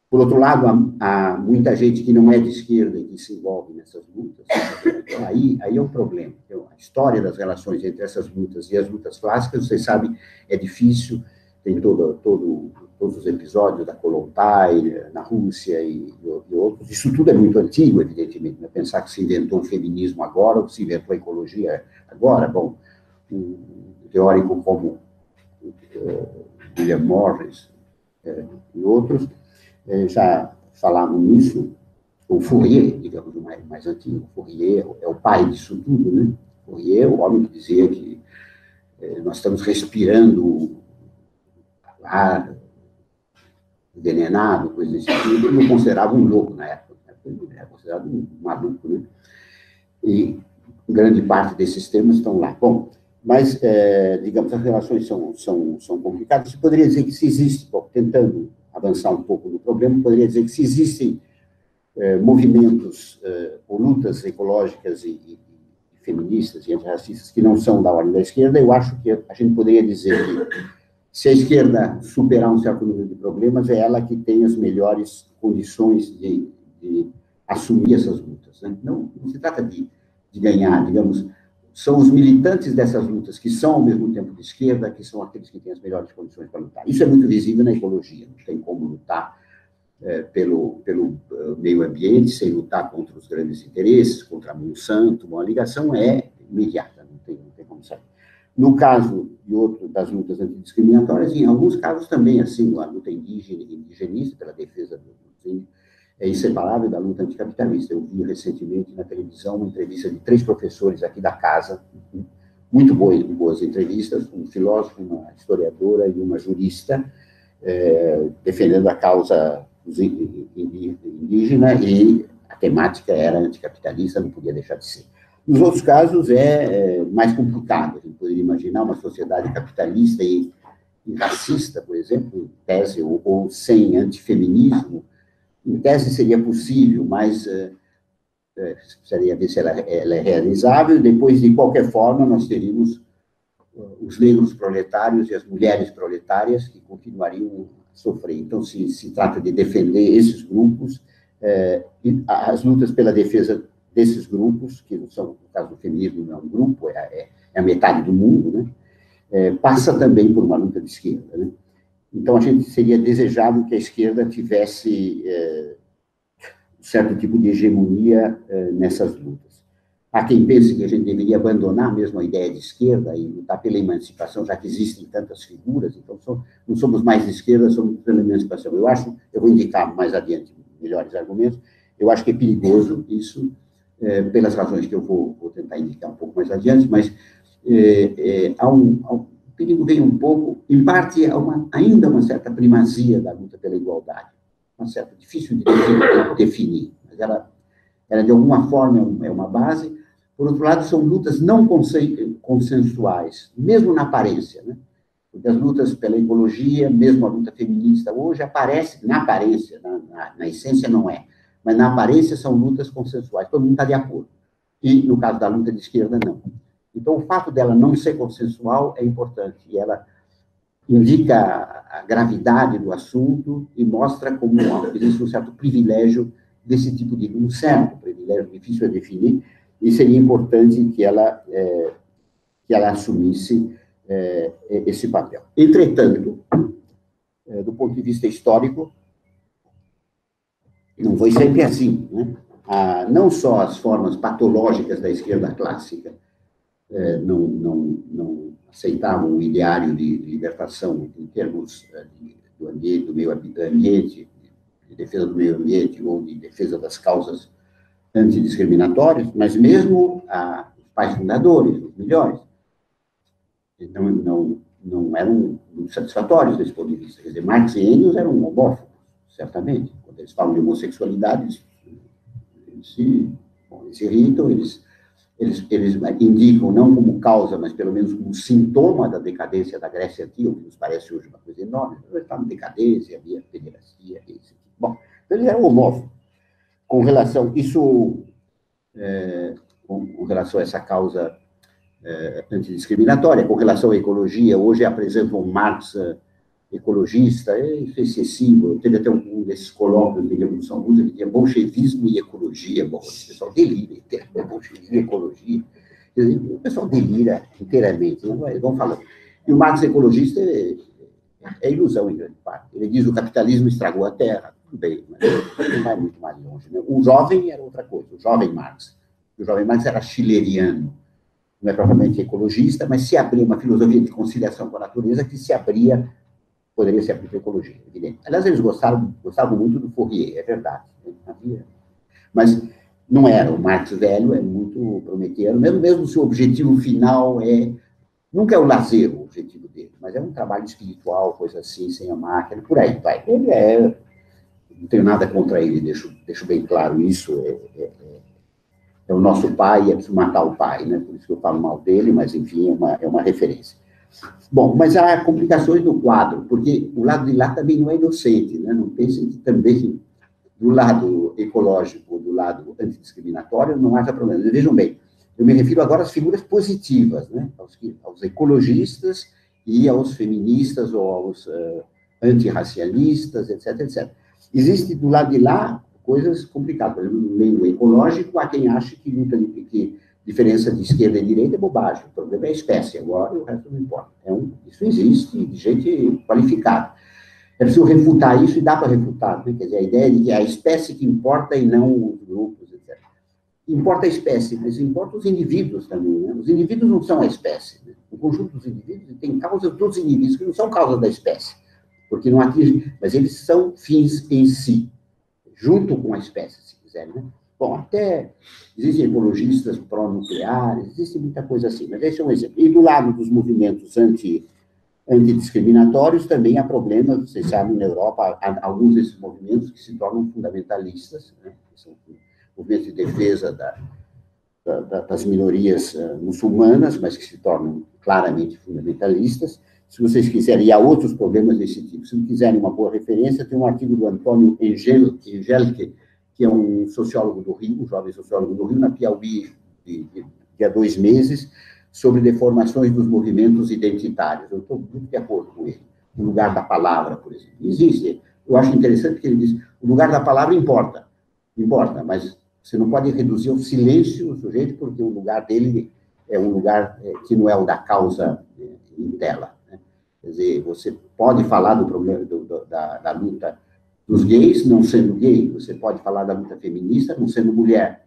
Por outro lado, há muita gente que não é de esquerda e que se envolve nessas lutas. Então, aí é o problema. Então, a história das relações entre essas lutas e as lutas clássicas, vocês sabem, é difícil, tem todos os episódios da Kolontai, na Rússia e outros. Isso tudo é muito antigo, evidentemente. Não é pensar que se inventou o feminismo agora ou que se inventou a ecologia agora. Bom, um teórico como William Morris e outros já falavam nisso. O Fourier, digamos, o mais antigo, Fourier é o pai disso tudo, né? Fourier é o homem que dizia que nós estamos respirando ar envenenado, coisa desse tipo. Ele não considerava um louco na época, ele era considerado um maluco, né? E grande parte desses temas estão lá. Bom, mas, digamos, as relações são complicadas. Você poderia dizer que se existe, bom, tentando avançar um pouco no problema, poderia dizer que se existem movimentos ou lutas ecológicas e feministas e antirracistas que não são da ordem da esquerda, eu acho que a gente poderia dizer que se a esquerda superar um certo número de problemas, é ela que tem as melhores condições de assumir essas lutas, né? Não se trata de ganhar, digamos, são os militantes dessas lutas que são, ao mesmo tempo, de esquerda, que são aqueles que têm as melhores condições para lutar. Isso é muito visível na ecologia, não tem como lutar pelo meio ambiente sem lutar contra os grandes interesses, contra a Monsanto. Bom, a ligação é imediata, não tem como saber. No caso das lutas antidiscriminatórias, em alguns casos também, assim, a luta indígena e indigenista pela defesa dos índios é inseparável da luta anticapitalista. Eu vi recentemente na televisão uma entrevista de 3 professores aqui da casa, muito boas entrevistas, um filósofo, uma historiadora e uma jurista, defendendo a causa indígena, e a temática era anticapitalista, não podia deixar de ser. Nos outros casos é mais complicado. A gente poderia imaginar uma sociedade capitalista e racista, por exemplo, em tese, ou sem antifeminismo. Em tese seria possível, mas precisaria ver se ela é realizável. Depois, de qualquer forma, nós teríamos os negros proletários e as mulheres proletárias que continuariam a sofrer. Então, se trata de defender esses grupos, as lutas pela defesa desses grupos, que não são, no caso do feminismo, não é um grupo, é a metade do mundo, né? Passa também por uma luta de esquerda, né? Então, a gente seria desejável que a esquerda tivesse um certo tipo de hegemonia nessas lutas. Há quem pense que a gente deveria abandonar mesmo a ideia de esquerda e lutar pela emancipação, já que existem tantas figuras, então não somos mais de esquerda, somos pela emancipação. Eu vou indicar mais adiante melhores argumentos, eu acho que é perigoso isso, pelas razões que eu vou tentar indicar um pouco mais adiante, mas o perigo vem um pouco, em parte, ainda uma certa primazia da luta pela igualdade, uma certa, difícil de definir, mas ela de alguma forma é uma base. Por outro lado, são lutas não consensuais, mesmo na aparência, né? Porque as lutas pela ecologia, mesmo a luta feminista hoje, aparece, na aparência, na essência não é, mas na aparência são lutas consensuais, todo mundo está de acordo. E, no caso da luta de esquerda, não. Então, o fato dela não ser consensual é importante, e ela indica a gravidade do assunto e mostra como existe um certo privilégio desse tipo de... um certo privilégio, difícil de definir, e seria importante que ela assumisse esse papel. Entretanto, do ponto de vista histórico, não foi sempre assim, né? Não só as formas patológicas da esquerda clássica não aceitavam o ideário de libertação em termos do meio ambiente, de defesa do meio ambiente ou de defesa das causas antidiscriminatórias, mas mesmo os pais fundadores, os melhores, não eram muito satisfatórios desse ponto de vista. Quer dizer, Marx e Engels eram homófobos, certamente. Quando eles falam de homossexualidade, eles se irritam, eles indicam, não como causa, mas pelo menos como sintoma da decadência da Grécia Antiga, o que nos parece hoje uma coisa enorme. Eles estavam em decadência, havia pederastia, isso. Bom, então eles eram homófobos. Com relação a essa causa antidiscriminatória, com relação à ecologia, hoje apresentam um Marx ecologista, isso é excessivo. Teve até um desses colóquios de Revolução Russa que tinha bolchevismo e ecologia. Bom, o pessoal delira, bolchevismo e ecologia. O pessoal delira inteiramente, eles vão falando. E o Marx ecologista é ilusão, em grande parte. Ele diz que o capitalismo estragou a terra. Tudo bem, mas não vai muito mais longe. Né? O jovem era outra coisa, o jovem Marx. O jovem Marx era schilleriano, não é propriamente ecologista, mas se abria uma filosofia de conciliação com a natureza que poderia se abrir para a ecologia, evidente. Aliás, eles gostavam muito do Fourier, é verdade. Mas não era o Marx velho, é muito prometedor, mesmo se o objetivo final nunca é o lazer o objetivo dele, mas é um trabalho espiritual, coisa assim, sem a máquina, por aí vai. Ele não tenho nada contra ele, deixo bem claro isso, é o nosso pai, é preciso matar o pai, né? Por isso que eu falo mal dele, mas, enfim, é uma referência. Bom, mas há complicações no quadro, porque o lado de lá também não é inocente, né? Não pensem que também, do lado ecológico, do lado antidiscriminatório, não haja problema. Vejam bem, eu me refiro agora às figuras positivas, né? Aos ecologistas e aos feministas ou aos antirracialistas, etc, etc. Existe, do lado de lá, coisas complicadas. Por exemplo, no meio ecológico, há quem ache que diferença de esquerda e direita é bobagem. O problema é a espécie, agora o resto não importa. Isso existe de gente qualificada. É preciso refutar isso, e dá para refutar, né? Quer dizer, a ideia de que é a espécie que importa e não os grupos, etc. Importa a espécie, mas importa os indivíduos também, né? Os indivíduos não são a espécie, né? O conjunto dos indivíduos tem causas dos indivíduos, que não são causas da espécie, porque não atingem, mas eles são fins em si, junto com a espécie, se quiserem, né? Bom, até existem ecologistas pró-nucleares, existe muita coisa assim, mas esse é um exemplo. E do lado dos movimentos antidiscriminatórios também há problemas, vocês sabem, na Europa, há alguns desses movimentos que se tornam fundamentalistas, né? Que são movimentos de defesa das minorias muçulmanas, mas que se tornam claramente fundamentalistas. Se vocês quiserem, e há outros problemas desse tipo, se não quiserem uma boa referência, tem um artigo do Antônio Engelke, que é um sociólogo do Rio, um jovem sociólogo do Rio, na Piauí, de há 2 meses, sobre deformações dos movimentos identitários. Eu estou muito de acordo com ele. O lugar da palavra, por exemplo. Existe. Eu acho interessante que ele diz, o lugar da palavra importa, mas você não pode reduzir ao silêncio o sujeito, porque o lugar dele é um lugar que não é o da causa em tela, né? Quer dizer, você pode falar do problema da luta dos gays não sendo gay, você pode falar da luta feminista não sendo mulher.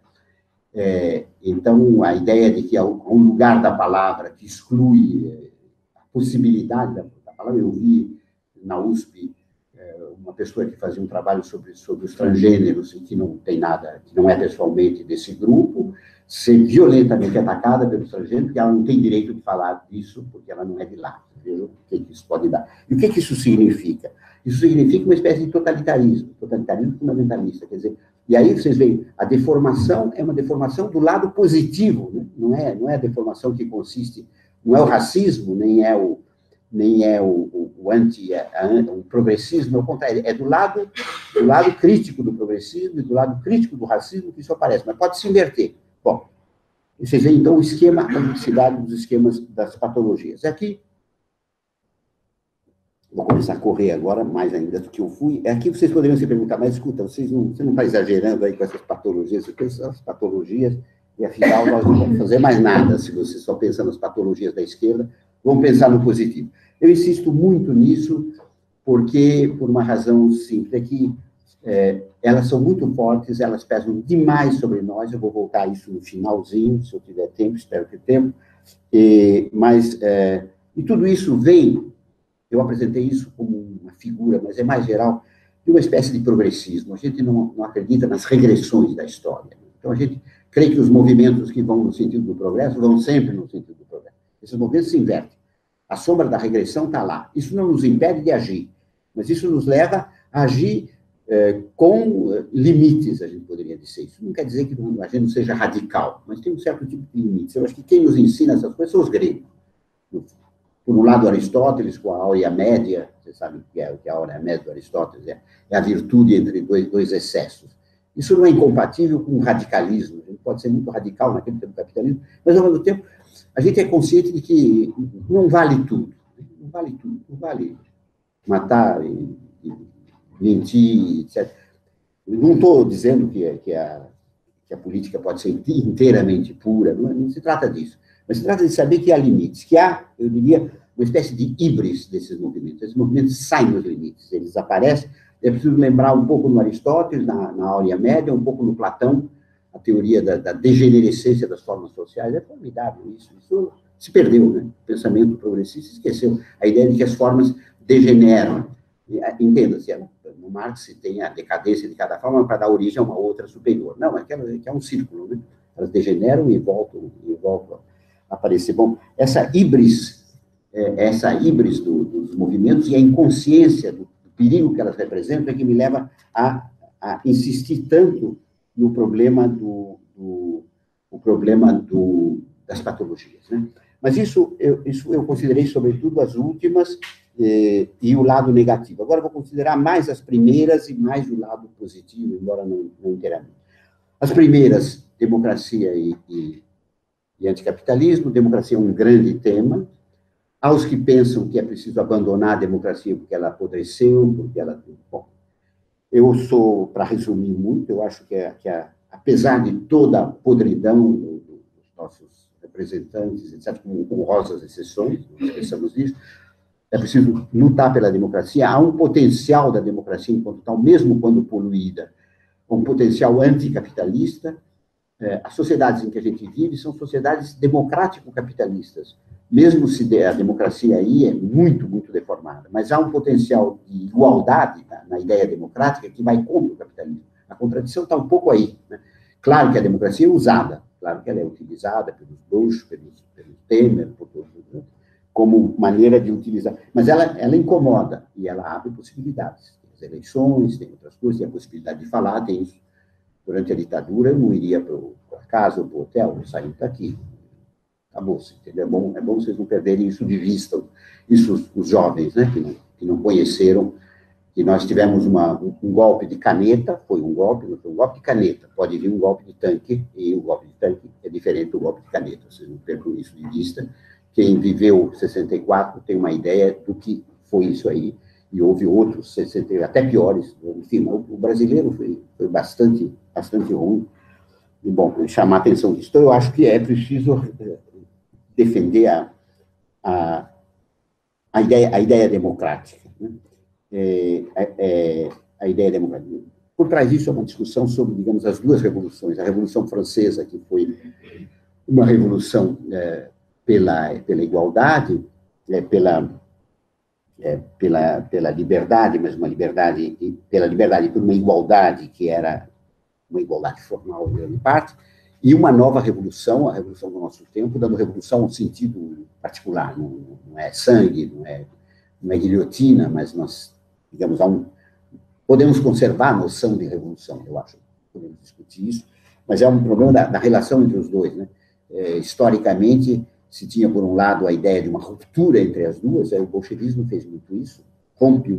Então, a ideia de que há um lugar da palavra que exclui a possibilidade da palavra, eu vi na USP uma pessoa que fazia um trabalho sobre os transgêneros e que não tem nada, que não é pessoalmente desse grupo, ser violentamente atacada pelos transgêneros, porque ela não tem direito de falar disso, porque ela não é de lá. Veja o que isso pode dar. E o que isso significa? Isso significa uma espécie de totalitarismo fundamentalista, quer dizer, e aí vocês veem, a deformação é uma deformação do lado positivo, né? Não é a deformação que consiste, não é o racismo, nem é o progressismo, ao contrário, é do lado crítico do progressismo e do lado crítico do racismo que isso aparece, mas pode se inverter. Bom, vocês veem, então, o esquema, a complexidade dos esquemas das patologias. Aqui, vou começar a correr agora, mais ainda do que eu fui. Aqui vocês poderiam se perguntar, mas escuta, você não está exagerando aí com essas patologias, essas patologias, e afinal nós não vamos fazer mais nada se você só pensa nas patologias da esquerda, vamos pensar no positivo. Eu insisto muito nisso, porque, por uma razão simples, é que elas são muito fortes, elas pesam demais sobre nós, eu vou voltar a isso no finalzinho, se eu tiver tempo, espero ter tempo, e tudo isso vem, eu apresentei isso como uma figura, mas é mais geral, de uma espécie de progressismo. A gente não acredita nas regressões da história. Então, a gente crê que os movimentos que vão no sentido do progresso vão sempre no sentido do progresso. Esses movimentos se invertem. A sombra da regressão está lá. Isso não nos impede de agir, mas isso nos leva a agir com limites, a gente poderia dizer. Isso não quer dizer que a gente não seja radical, mas tem um certo tipo de limites. Eu acho que quem nos ensina essas coisas são os gregos. Por um lado, Aristóteles, com a áurea média, você sabe o que é a áurea média do Aristóteles, é a virtude entre dois excessos. Isso não é incompatível com o radicalismo. A gente pode ser muito radical naquele tempo do capitalismo, mas, ao mesmo tempo, a gente é consciente de que não vale tudo. Não vale tudo. Não vale matar, mentir, etc. Não estou dizendo que a política pode ser inteiramente pura, não se trata disso. Mas se trata de saber que há limites, que há, eu diria, uma espécie de híbris desses movimentos. Esses movimentos saem dos limites, eles aparecem. É preciso lembrar um pouco no Aristóteles, na áurea média, um pouco no Platão, a teoria da degenerescência das formas sociais. É formidável isso. Isso se perdeu, né? O pensamento progressista esqueceu a ideia de que as formas degeneram. Entenda-se, no Marx tem a decadência de cada forma para dar origem a uma outra superior. Não, que é um círculo, né? Elas degeneram e voltam a aparecer. Bom, essa híbris dos movimentos e a inconsciência do perigo que elas representam é que me leva a insistir tanto no problema das patologias, né? Mas isso eu considerei, sobretudo, as últimas e o lado negativo. Agora vou considerar mais as primeiras e mais o lado positivo, embora não inteiramente. As primeiras, democracia e anticapitalismo. Democracia é um grande tema. Aos que pensam que é preciso abandonar a democracia porque ela apodreceu, porque ela... Bom, eu sou, para resumir muito, eu acho que apesar de toda a podridão dos nossos representantes, etc., com honrosas exceções, não pensamos nisso, é preciso lutar pela democracia. Há um potencial da democracia enquanto tal, mesmo quando poluída, um potencial anticapitalista. As sociedades em que a gente vive são sociedades democrático-capitalistas, mesmo se a democracia aí é muito, muito deformada, mas há um potencial de igualdade na ideia democrática que vai contra o capitalismo. A contradição está um pouco aí, né? Claro que a democracia é usada, claro que ela é utilizada pelos Bush, pelo Temer, por todos, né? Como maneira de utilizar, mas ela incomoda e ela abre possibilidades. Tem as eleições, tem outras coisas, tem a possibilidade de falar, tem isso. Durante a ditadura, eu não iria para a casa ou para o hotel, eu saí daqui. Acabou-se, entendeu? É bom vocês não perderem isso de vista, isso os jovens, né, que não conheceram, que nós tivemos um golpe de caneta, foi um golpe, não foi um golpe de caneta, pode vir um golpe de tanque, e o golpe de tanque é diferente do golpe de caneta, vocês não percam isso de vista. Quem viveu 64 tem uma ideia do que foi isso aí, e houve outros, até piores, enfim, o brasileiro foi bastante ruim. E, bom, chamar a atenção disso. Então, eu acho que é preciso defender a a ideia democrática, né? A ideia democrática. Por trás disso, é uma discussão sobre, digamos, as duas revoluções. A Revolução Francesa, que foi uma revolução pela igualdade, pela liberdade, mas uma liberdade, pela liberdade por uma igualdade que era uma igualdade formal, em parte, e uma nova revolução, a revolução do nosso tempo, dando revolução no sentido particular, não é sangue, não é guilhotina, mas nós, digamos, podemos conservar a noção de revolução, eu acho, podemos discutir isso, mas é um problema da relação entre os dois, né? Historicamente, se tinha, por um lado, a ideia de uma ruptura entre as duas, o bolchevismo fez muito isso, rompe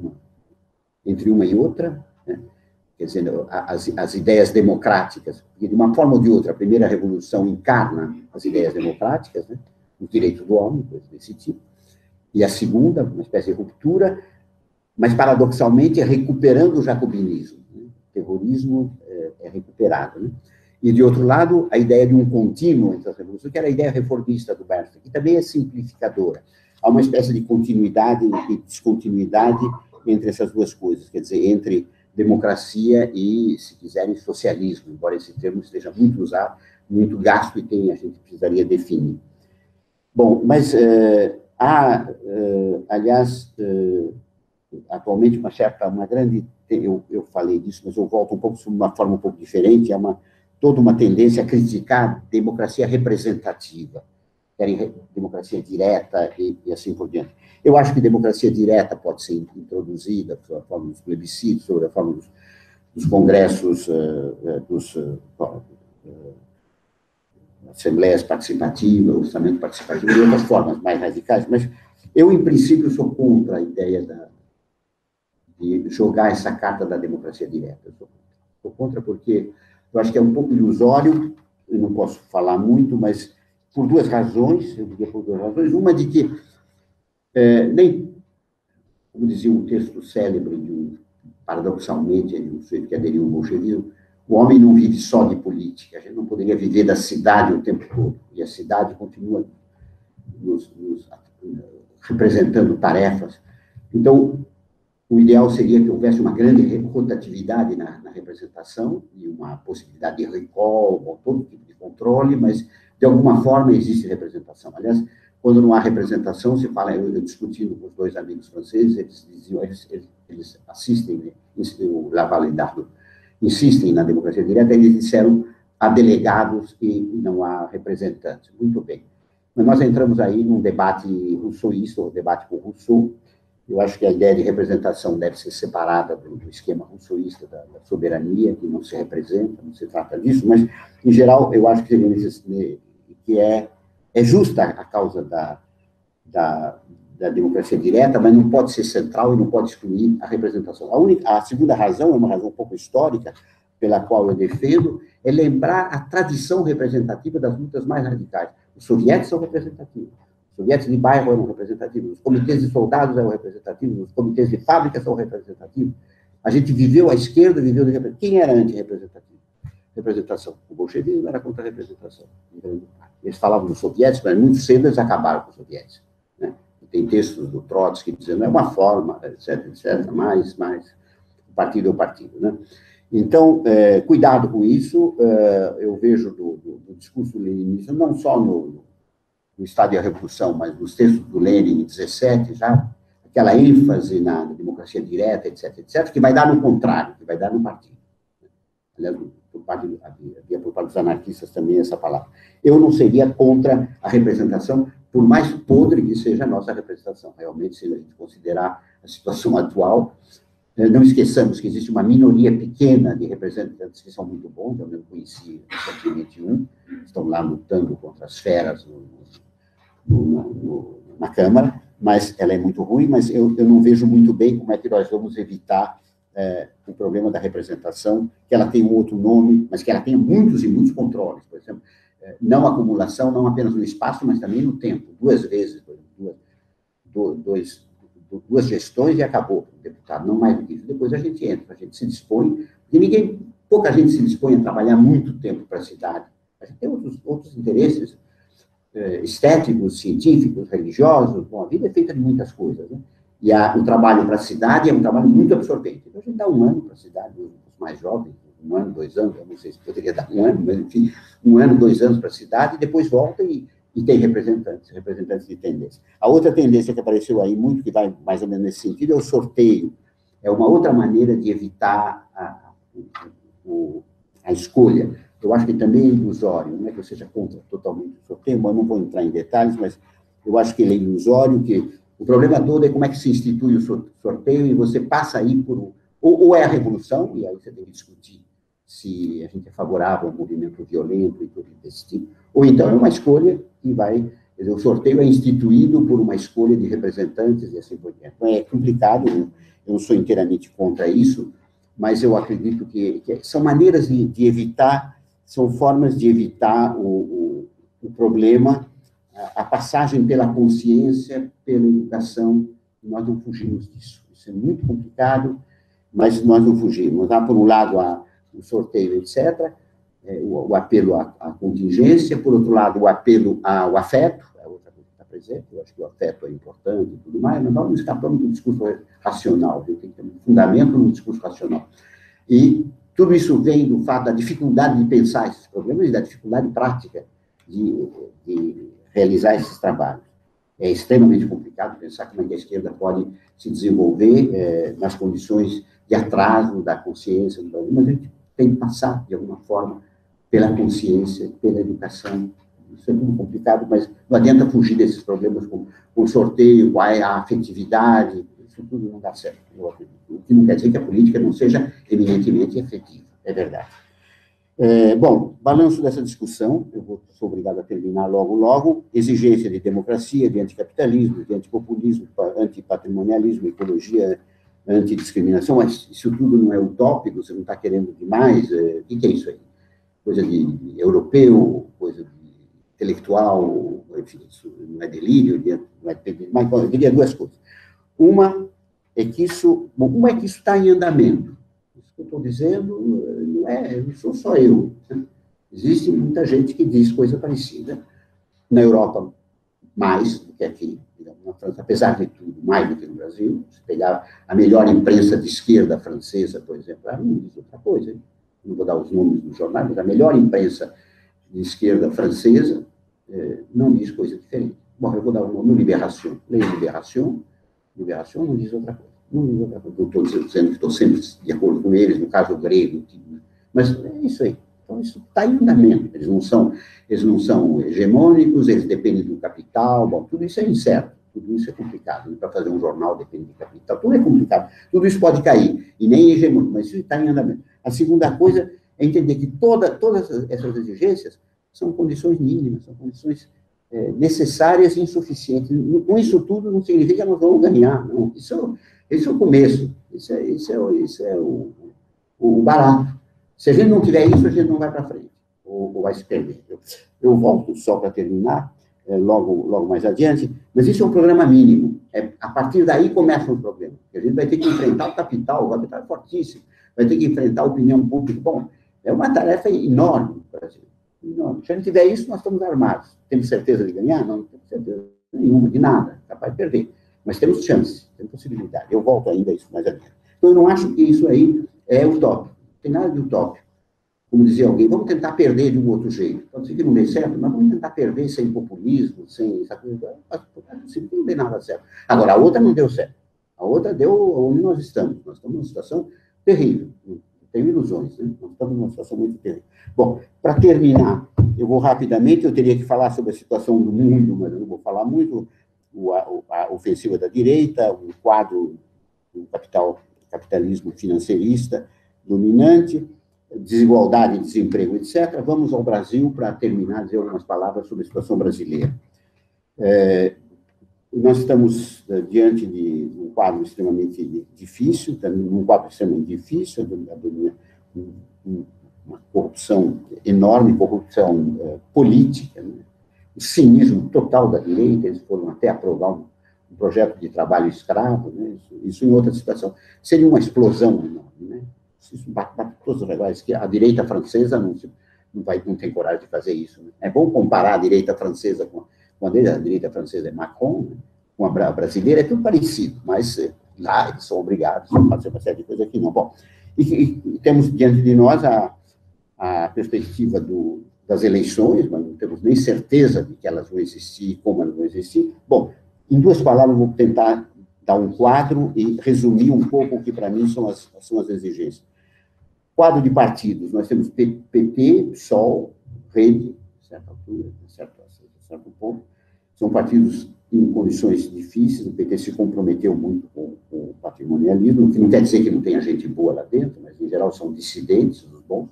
entre uma e outra, né? Quer dizer, as ideias democráticas, porque de uma forma ou de outra, a primeira revolução encarna as ideias democráticas, né? Os direitos do homem, coisas desse tipo, e a segunda, uma espécie de ruptura, mas, paradoxalmente, recuperando o jacobinismo, né? O terrorismo é recuperado, né? E, de outro lado, a ideia de um contínuo entre as revoluções, que era a ideia reformista do Bernstein, que também é simplificadora. Há uma espécie de continuidade e descontinuidade entre essas duas coisas, quer dizer, entre democracia e, se quiserem, socialismo, embora esse termo esteja muito usado, muito gasto e a gente precisaria definir. Bom, mas aliás, atualmente uma grande, eu falei disso, mas eu volto um pouco sobre uma forma um pouco diferente, toda uma tendência a criticar a democracia representativa, querem democracia direta e assim por diante. Eu acho que democracia direta pode ser introduzida sobre a forma dos plebiscitos, sobre a forma dos congressos, assembleias participativas, orçamento participativo, de outras formas mais radicais, mas eu, em princípio, sou contra a ideia de jogar essa carta da democracia direta. Sou contra porque eu acho que é um pouco ilusório, eu não posso falar muito, mas por duas razões, eu diria por duas razões. Uma de que, nem, como dizia um texto célebre, paradoxalmente, de um sujeito que aderiu ao bolchevismo, o homem não vive só de política, a gente não poderia viver da cidade o tempo todo, e a cidade continua nos representando tarefas. Então, o ideal seria que houvesse uma grande rotatividade na representação e uma possibilidade de recall, todo tipo de controle, mas, de alguma forma, existe representação. Aliás, quando não há representação, se fala, eu discutindo com os dois amigos franceses, eles diziam, eles assistem, o Laval-Dardo, insistem na democracia direta, eles disseram há delegados e não há representantes. Muito bem. Mas nós entramos aí num debate rousseauista, ou debate com Rousseau. Eu acho que a ideia de representação deve ser separada do esquema rousseauista da soberania, que não se representa, não se trata disso, mas, em geral, eu acho que é justa a causa da democracia direta, mas não pode ser central e não pode excluir a representação. A segunda razão, é uma razão um pouco histórica, pela qual eu defendo, é lembrar a tradição representativa das lutas mais radicais. Os soviéticos são representativos. Os soviéticos de bairro eram representativos, os comitês de soldados eram representativos, os comitês de fábrica são representativos. A gente viveu a esquerda, viveu de representação. Quem era anti-representativo? Representação. O bolchevismo era contra a representação. Eles falavam dos soviéticos, mas muito cedo eles acabaram com os soviéticos. Né? Tem textos do Trotsky dizendo é uma forma, etc., mas o partido é o partido. Né? Então, cuidado com isso. Eu vejo do discurso leninista, não só no Estado e a Revolução, mas nos textos do Lenin, em 17, já, aquela ênfase na democracia direta, etc., que vai dar no contrário, que vai dar no partido. Aliás, havia por parte dos anarquistas também essa palavra. Eu não seria contra a representação, por mais podre que seja a nossa representação. Realmente, se a gente considerar a situação atual, não esqueçamos que existe uma minoria pequena de representantes que são muito bons, eu mesmo conheci recentemente estão lá lutando contra as feras na Câmara, mas ela é muito ruim, mas eu não vejo muito bem como é que nós vamos evitar o problema da representação, que ela tem um outro nome, mas que ela tem muitos e muitos controles, por exemplo, não acumulação, não apenas no espaço, mas também no tempo, duas vezes, duas gestões e acabou o deputado, não mais do que isso. Depois a gente entra, a gente se dispõe, porque pouca gente se dispõe a trabalhar muito tempo para a cidade, a gente tem outros interesses. estéticos, científicos, religiosos. Bom, a vida é feita de muitas coisas, né? E o trabalho para a cidade é um trabalho muito absorvente. Então, a gente dá 1 ano para a cidade, os mais jovens, 1 ano, 2 anos, eu não sei se poderia dar 1 ano, mas, enfim, 1 ano, 2 anos para a cidade, e depois volta e tem representantes de tendência. A outra tendência que apareceu aí muito, que vai mais ou menos nesse sentido, é o sorteio. É uma outra maneira de evitar a escolha. Eu acho que também é ilusório, não é que eu seja contra totalmente o sorteio, mas não vou entrar em detalhes, mas eu acho que ele é ilusório, que o problema todo é como é que se institui o sorteio e você passa aí por... Ou é a revolução, e aí você tem que discutir se a gente é favorável ao movimento violento e tudo desse tipo, ou então é uma escolha que vai... Quer dizer, o sorteio é instituído por uma escolha de representantes e assim por diante. Então, é complicado, eu não sou inteiramente contra isso, mas eu acredito que são maneiras de evitar, são formas de evitar o problema, a passagem pela consciência, pela educação, e nós não fugimos disso. Isso é muito complicado, mas nós não fugimos. Há, por um lado, o sorteio, etc., o apelo à contingência, por outro lado, o apelo ao afeto, é outra coisa que está presente, eu acho que o afeto é importante e tudo mais, mas nós não escapamos do discurso racional, a gente tem que ter um fundamento no discurso racional. E tudo isso vem do fato da dificuldade de pensar esses problemas e da dificuldade prática de realizar esses trabalhos. É extremamente complicado pensar como é que a esquerda pode se desenvolver nas condições de atraso da consciência do Brasil, mas a gente tem que passar, de alguma forma, pela consciência, pela educação. Isso é muito complicado, mas não adianta fugir desses problemas com o sorteio, com a afetividade, isso tudo não dá certo, eu acredito. O que não quer dizer que a política não seja eminentemente efetiva, é verdade. Bom, balanço dessa discussão, eu sou obrigado a terminar logo, exigência de democracia, de anticapitalismo, de antipopulismo, antipatrimonialismo, ecologia, antidiscriminação, mas isso tudo não é utópico, você não está querendo demais, o que é isso aí? Coisa de europeu, coisa de intelectual, enfim, isso não é delírio, não é delírio, mas eu diria 2 coisas. Uma é que isso está em andamento. Isso que eu estou dizendo não sou só eu. Né? Existe muita gente que diz coisa parecida. Na Europa, mais do que aqui, na França, apesar de tudo, mais do que no Brasil. Se pegar a melhor imprensa de esquerda francesa, por exemplo, ela não diz outra coisa. Hein? Não vou dar os nomes dos jornais, mas a melhor imprensa de esquerda francesa não diz coisa diferente. Bom, eu vou dar o nome, Libération. Leia Libération não diz outra coisa. Não diz outra coisa. Não estou dizendo que estou sempre de acordo com eles, no caso grego, mas é isso aí. Então, isso está em andamento. Eles não são hegemônicos, eles dependem do capital, bom, tudo isso é incerto, tudo isso é complicado. Para fazer um jornal depende do capital, tudo é complicado. Tudo isso pode cair, e nem hegemônico, mas isso está em andamento. A segunda coisa é entender que todas essas exigências são condições mínimas, são condições necessárias e insuficientes. Com isso tudo não significa que nós vamos ganhar, não. Isso é o começo, isso é o barato. Se a gente não tiver isso, a gente não vai para frente, ou vai se perder. Eu volto só para terminar, logo mais adiante, mas isso é um programa mínimo. A partir daí começa um problema. A gente vai ter que enfrentar o capital é fortíssimo, vai ter que enfrentar a opinião pública. Bom, é uma tarefa enorme no Brasil. Enorme. Se a gente tiver isso, nós estamos armados. Temos certeza de ganhar? Não temos certeza nenhuma, de nada, capaz de perder. Mas temos chance, temos possibilidade. Eu volto ainda a isso mais adiante. Então, eu não acho que isso aí é utópico. Não tem nada de utópico. Como dizia alguém, vamos tentar perder de um outro jeito. Pode ser que não dê certo, mas vamos tentar perder sem populismo, sem essa coisa. Não dê nada certo. Agora, a outra não deu certo. A outra deu onde nós estamos. Nós estamos numa situação terrível. Não tenho ilusões, né? Nós estamos numa situação muito terrível. Bom, para terminar, eu vou rapidamente, eu teria que falar sobre a situação do mundo, mas eu não vou falar muito, a ofensiva da direita, o quadro do capitalismo financeirista dominante, desigualdade e desemprego, etc. Vamos ao Brasil para terminar, dizer algumas palavras sobre a situação brasileira. Nós estamos diante de um quadro extremamente difícil, uma corrupção enorme, corrupção política, né? O cinismo total da direita, eles foram até aprovar um projeto de trabalho escravo, né? Isso em outra situação seria uma explosão enorme, né? Isso bate todos os regulares, que a direita francesa não tem coragem de fazer isso. Né? É bom comparar a direita francesa com a direita francesa é Macron, né? Com a brasileira, é tudo parecido, mas lá eles são obrigados a fazer uma série de coisas aqui não. Bom, e temos diante de nós a perspectiva das eleições, mas não temos nem certeza de que elas vão existir, como elas vão existir. Bom, em duas palavras, vou tentar dar um quadro e resumir um pouco o que, para mim, são as exigências. Quadro de partidos, nós temos PT, PSOL, Rede, a certa altura, a certo ponto, são partidos em condições difíceis, o PT se comprometeu muito com o patrimonialismo, que não quer dizer que não tenha gente boa lá dentro, mas, em geral, são dissidentes, os bons.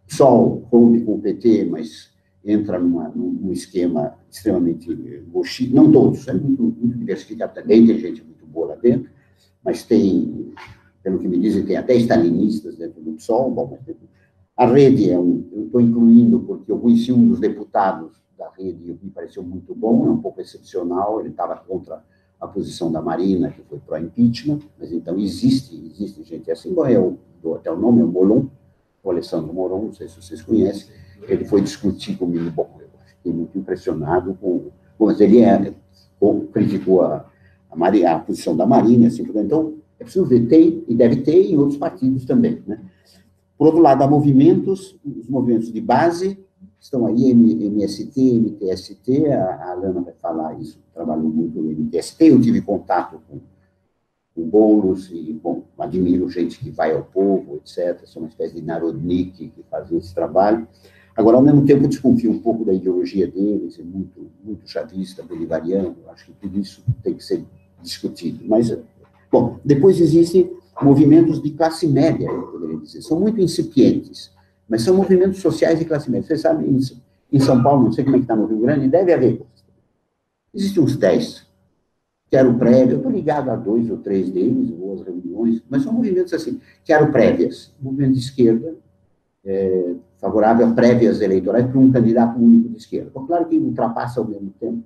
PSOL rompe com o PT, mas entra num esquema extremamente gauchista, não todos, é muito diversificado também, tem gente muito boa lá dentro, mas tem, pelo que me dizem, tem até stalinistas dentro do PSOL. Bom, mas a Rede eu estou incluindo porque eu conheci um dos deputados da Rede e me pareceu muito bom, é um pouco excepcional, ele estava contra a posição da Marina, que foi pró-impeachment, mas então existe gente assim. Bom, eu dou até o nome, é o Molon, o Alessandro Moron, não sei se vocês conhecem, ele foi discutir comigo. Bom, eu fiquei muito impressionado mas ele criticou a posição da Marina, assim, então é preciso ver, tem, e deve ter em outros partidos também, né? Por outro lado, há movimentos, os movimentos de base, estão aí, MST, MTST, a Alana vai falar isso, trabalhou muito no MTST, eu tive contato com Boulos, e, bom, admiro gente que vai ao povo, etc., são uma espécie de narodnik que fazem esse trabalho. Agora, ao mesmo tempo, eu desconfio um pouco da ideologia deles, é muito chavista, bolivariano, acho que tudo isso tem que ser discutido. Mas, bom, depois existem movimentos de classe média, eu poderia dizer, são muito incipientes, mas são movimentos sociais de classe média. Vocês sabem, em São Paulo, não sei como é que está no Rio Grande, deve haver. Existem uns 10. Quero prévia, eu estou ligado a 2 ou 3 deles, boas reuniões, mas são movimentos assim, quero prévias, movimento de esquerda, favorável a prévias eleitorais para um candidato único de esquerda. Bom, claro que ultrapassa ao mesmo tempo,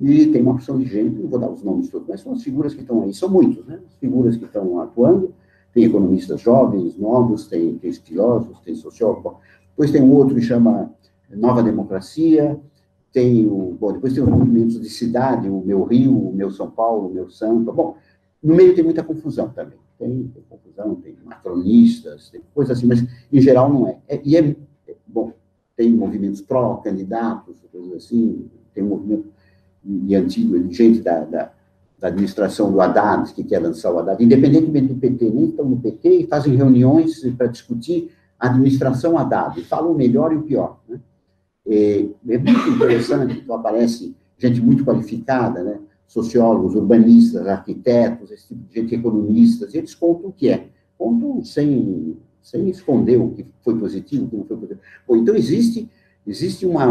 e tem uma opção de gente, não vou dar os nomes todos, mas são as figuras que estão aí, são muitos, né? As figuras que estão atuando, tem economistas jovens, novos, tem filósofos, tem sociólogos, bom, depois tem um outro que chama Nova Democracia, depois tem os movimentos de cidade, o Meu Rio, o Meu São Paulo, o Meu Sampa. Bom, no meio tem muita confusão também. Tem confusão, tem macronistas, tem coisas assim, mas em geral não é. Bom, tem movimentos pró-candidatos, coisas assim, tem um movimento de antigo, de gente da administração do Haddad, que quer lançar o Haddad, independentemente do PT, nem estão no PT, e fazem reuniões para discutir a administração Haddad, e falam o melhor e o pior, né? É muito interessante, então aparece gente muito qualificada, né? Sociólogos, urbanistas, arquitetos, esse tipo de gente, economistas, e eles contam o que é, contam sem esconder o que foi positivo, o que não foi positivo. Bom, então existe uma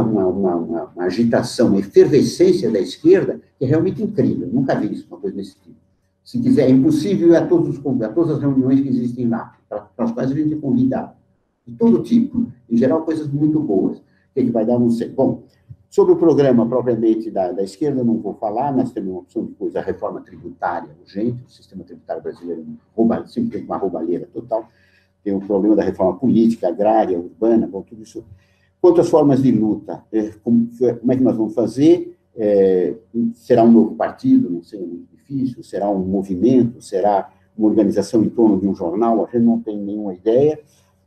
agitação, uma efervescência da esquerda que é realmente incrível, nunca vi isso, uma coisa desse tipo. Se quiser, é impossível ir a todas as reuniões que existem lá, para as quais a gente é convidado, de todo tipo, em geral coisas muito boas. O que vai dar, não sei. Bom, sobre o programa propriamente da esquerda, não vou falar, nós temos uma opção de coisa, a reforma tributária urgente, o sistema tributário brasileiro sempre tem uma roubalheira total, tem o problema da reforma política, agrária, urbana, bom, tudo isso. Quanto às formas de luta, como é que nós vamos fazer? Será um novo partido, não sei, é muito difícil, será um movimento, será uma organização em torno de um jornal, a gente não tem nenhuma ideia.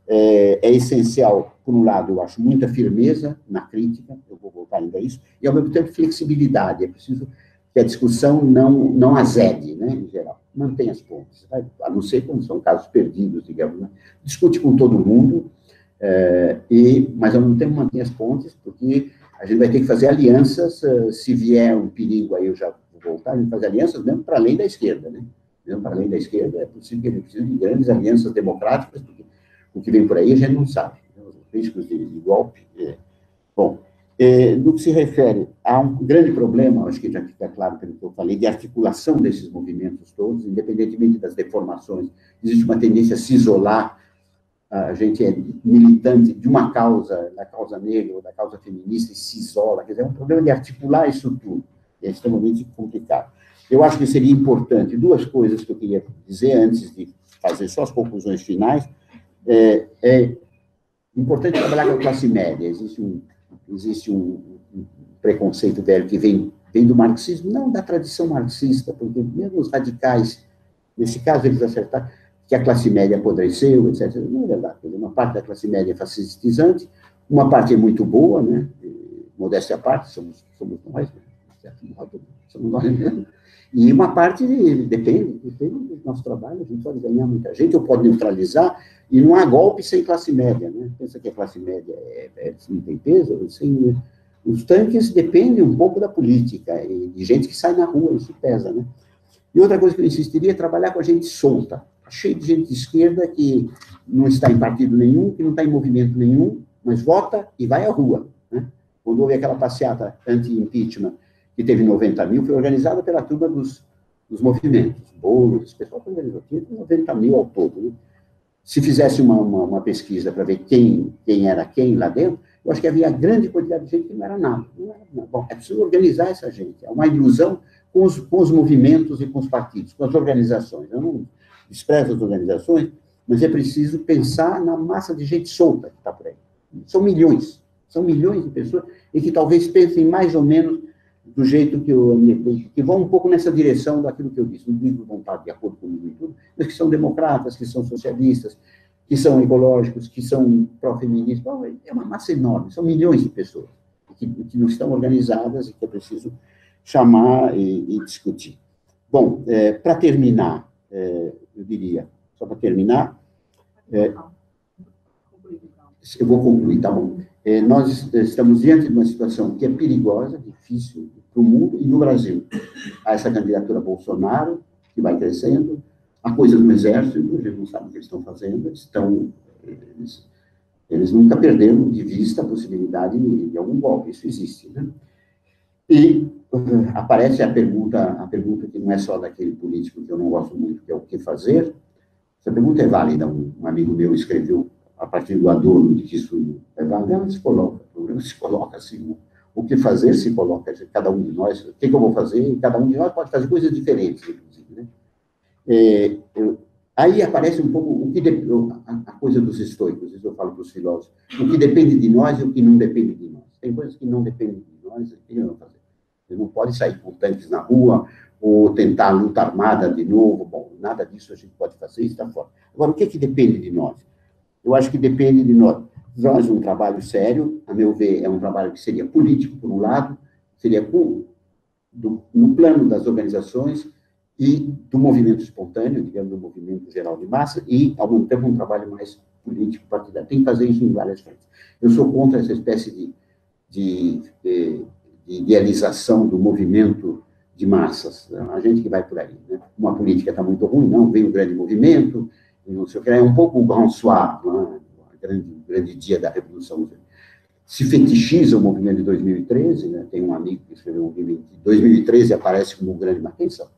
É essencial, por um lado, eu acho, muita firmeza na crítica, eu vou voltar ainda a isso, e, ao mesmo tempo, flexibilidade. É preciso que a discussão não azede, né, em geral. Mantenha as pontes, né? A não ser quando são casos perdidos, digamos, né? Discute com todo mundo, mas, ao mesmo tempo, mantenha as pontes, porque a gente vai ter que fazer alianças, se vier um perigo, aí eu já vou voltar, a gente faz alianças mesmo para além da esquerda, né? Mesmo para além da esquerda, é possível que a gente precise de grandes alianças democráticas, porque o que vem por aí a gente não sabe. Os riscos de golpe. Bom, no que se refere a um grande problema, acho que já fica claro pelo que eu falei, de articulação desses movimentos todos, independentemente das deformações, existe uma tendência a se isolar. A gente é militante de uma causa, da causa negra ou da causa feminista, e se isola. Quer dizer, é um problema de articular isso tudo. É extremamente complicado. Eu acho que seria importante, duas coisas que eu queria dizer antes de fazer só as conclusões finais, Importante trabalhar com a classe média. Existe um preconceito velho que vem do marxismo, não da tradição marxista, porque mesmo os radicais, nesse caso, eles acertaram que a classe média apodreceu, etc. Não é verdade. Uma parte da classe média é fascistizante, uma parte é muito boa, né? Modéstia à parte, somos nós, de certo modo, somos nós mesmos. E uma parte depende do nosso trabalho, a gente pode ganhar muita gente, ou pode neutralizar, e não há golpe sem classe média, né? Pensa que a classe média não tem peso, os tanques dependem um pouco da política, e de gente que sai na rua, isso pesa, né? E outra coisa que eu insistiria é trabalhar com a gente solta, cheio de gente de esquerda que não está em partido nenhum, que não está em movimento nenhum, mas vota e vai à rua, né? Quando houve aquela passeata anti-impeachment, que teve 90 mil, foi organizada pela turma dos movimentos, Boulos, o pessoal que organizou, tinha 90 mil ao todo, né? Se fizesse uma pesquisa para ver quem era quem lá dentro, eu acho que havia grande quantidade de gente que não era nada. Bom, é preciso organizar essa gente. É uma ilusão com os movimentos e com os partidos, com as organizações. Eu não desprezo as organizações, mas é preciso pensar na massa de gente solta que está por aí. São milhões de pessoas, e que talvez pensem mais ou menos do jeito que vão um pouco nessa direção daquilo que eu disse. Não digo vontade de acordo comigo e tudo, mas que são democratas, que são socialistas, que são ecológicos, que são pró-feministas. Bom, é uma massa enorme, são milhões de pessoas que não estão organizadas e que é preciso chamar e discutir. Bom, para terminar, eu diria, só para terminar, eu vou concluir, tá bom? Nós estamos diante de uma situação que é perigosa, difícil para o mundo e no Brasil. Há essa candidatura Bolsonaro, que vai crescendo, há coisas no Exército, a gente não sabe o que eles estão fazendo, eles nunca perderam de vista a possibilidade de algum golpe, isso existe, né? E aparece a pergunta que não é só daquele político que eu não gosto muito, que é o que fazer. Essa pergunta é válida, um amigo meu escreveu a partir do Adorno, de que isso é válido, ela se coloca, o problema se coloca assim, o que fazer se coloca, cada um de nós, o que eu vou fazer, e cada um de nós pode fazer coisas diferentes, inclusive, né? Aí aparece um pouco a coisa dos estoicos, isso eu falo para os filósofos, o que depende de nós e o que não depende de nós. Tem coisas que não dependem de nós, o que eu vou fazer? Você não pode sair com tanques na rua, ou tentar luta armada de novo, bom, nada disso a gente pode fazer, isso está fora. Agora, o que depende de nós? Eu acho que depende de nós. Nós, um trabalho sério, a meu ver, é um trabalho que seria político, por um lado, seria no plano das organizações e do movimento espontâneo, digamos, do movimento geral de massa, e, ao mesmo tempo, um trabalho mais político, partidário. Tem que fazer isso em várias frentes. Eu sou contra essa espécie de idealização do movimento de massas, a gente que vai por aí, né? Uma política está muito ruim, não, vem um grande movimento, não sei o que, é um pouco o Grand Soir, né? O grande dia da Revolução. Se fetichiza o movimento de 2013, né? Tem um amigo que escreveu um livro de 2013 aparece como um grande, mas quem sabe?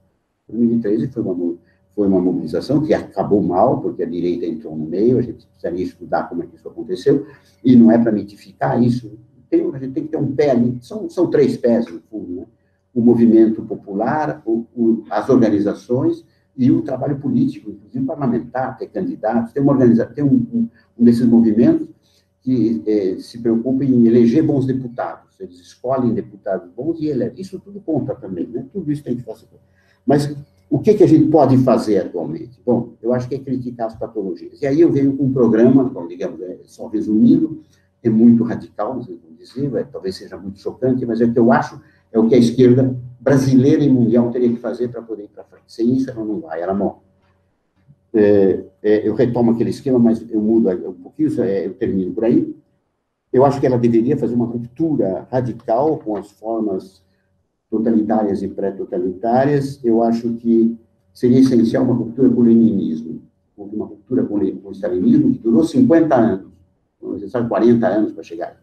2013 foi uma mobilização que acabou mal, porque a direita entrou no meio, a gente precisaria estudar como é que isso aconteceu, e não é para mitificar isso, a gente tem que ter um pé ali, são três pés, no fundo, né? O movimento popular, as organizações e o trabalho político, inclusive parlamentar, ter candidatos, tem um desses movimentos que se preocupa em eleger bons deputados, eles escolhem deputados bons e elegem, isso tudo conta também, né? Tudo isso tem que fazer. Mas o que a gente pode fazer atualmente? Bom, eu acho que é criticar as patologias. E aí eu venho com um programa, bom, digamos, só resumindo, é muito radical, vocês vão dizer, talvez seja muito chocante, mas é o que eu acho, é o que a esquerda brasileira e mundial teria que fazer para poder ir para frente. Sem isso, ela não vai, ela morre. Eu retomo aquele esquema, mas eu mudo um pouquinho, eu termino por aí. Eu acho que ela deveria fazer uma ruptura radical com as formas totalitárias e pré-totalitárias. Eu acho que seria essencial uma ruptura com o leninismo, uma ruptura com o stalinismo, que durou 50 anos, necessário 40 anos para chegar.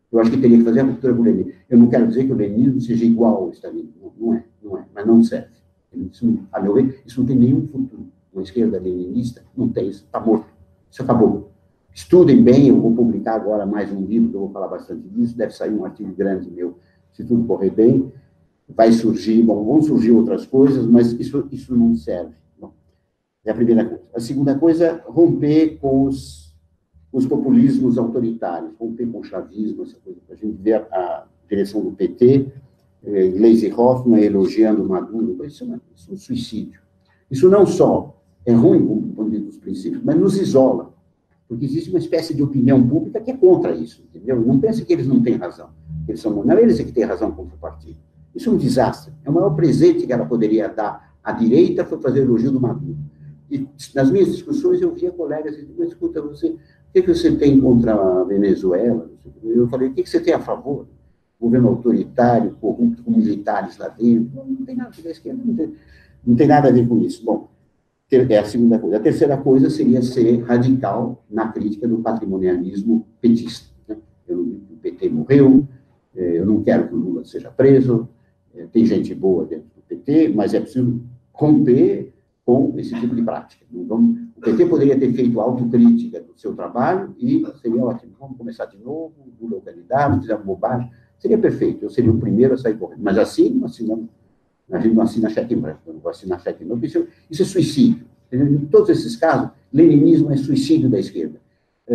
Eu acho que teria que fazer a ruptura com o leninismo. Eu não quero dizer que o leninismo seja igual ao stalinismo, não é, mas não serve. Isso, a meu ver, isso não tem nenhum futuro. Uma esquerda leninista não tem, isso está morto, isso acabou. Estudem bem, eu vou publicar agora mais um livro, que eu vou falar bastante disso, deve sair um artigo grande meu, se tudo correr bem, vai surgir, vão surgir outras coisas, mas isso não serve. Bom, é a primeira coisa. A segunda coisa, romper com os populismos autoritários, romper com o chavismo, essa coisa. A gente vê a direção do PT, Gleisi Hoffmann elogiando Maduro, isso é um suicídio. Isso não só é ruim do ponto de vista dos princípios, mas nos isola, porque existe uma espécie de opinião pública que é contra isso, entendeu? Não pense que eles não têm razão. Não eles é que têm razão contra o partido. Isso é um desastre. É o maior presente que ela poderia dar à direita foi fazer elogio do Maduro. E nas minhas discussões eu via colegas dizendo, mas escuta, o que você tem contra a Venezuela? Eu falei, o que você tem a favor? Governo autoritário, corrupto, com militares lá dentro. Não tem nada a ver com a esquerda, não tem nada a ver com isso. Bom, é a segunda coisa. A terceira coisa seria ser radical na crítica do patrimonialismo petista. Né? O PT morreu, eu não quero que o Lula seja preso, tem gente boa dentro do PT, mas é preciso romper com esse tipo de prática. Então, o PT poderia ter feito autocrítica do seu trabalho e seria ótimo. Vamos começar de novo, o Lula é o candidato, fizemos bobagem, seria perfeito, eu seria o primeiro a sair correndo. Mas assim, não assinamos, a gente não assina cheque em branco, eu não vou assinar cheque em branco, isso é suicídio. Em todos esses casos, leninismo é suicídio da esquerda,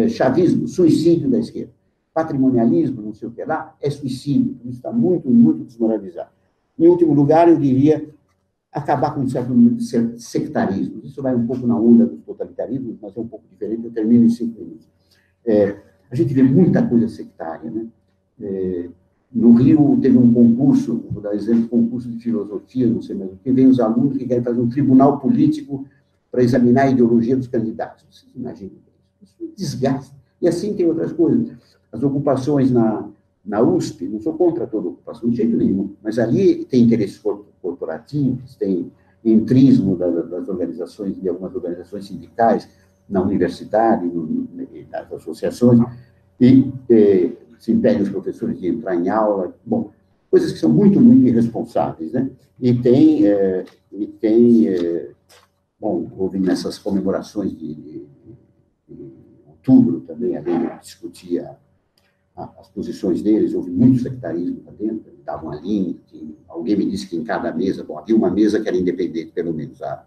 chavismo, suicídio da esquerda, patrimonialismo, não sei o que lá, é suicídio, isso está muito, muito desmoralizado. Em último lugar, eu diria acabar com um certo número de sectarismo. Isso vai um pouco na onda dos totalitarismos, mas é um pouco diferente, eu termino em 5 minutos. A gente vê muita coisa sectária, né? No Rio teve um concurso, vou dar exemplo, concurso de filosofia, não sei mais o que, vem os alunos que querem fazer um tribunal político para examinar a ideologia dos candidatos. Vocês imaginam isso? Isso desgasta. E assim tem outras coisas. As ocupações na USP, não sou contra toda ocupação, de jeito nenhum, mas ali tem interesses corporativos, tem entrismo das organizações, de algumas organizações sindicais, na universidade, nas associações, e se impedem os professores de entrar em aula, bom, coisas que são muito, muito irresponsáveis, né? Bom, houve nessas comemorações de outubro também, ali discutia as posições deles, houve muito sectarismo lá dentro, davam a linha, alguém me disse que em cada mesa, bom, havia uma mesa que era independente, pelo menos, a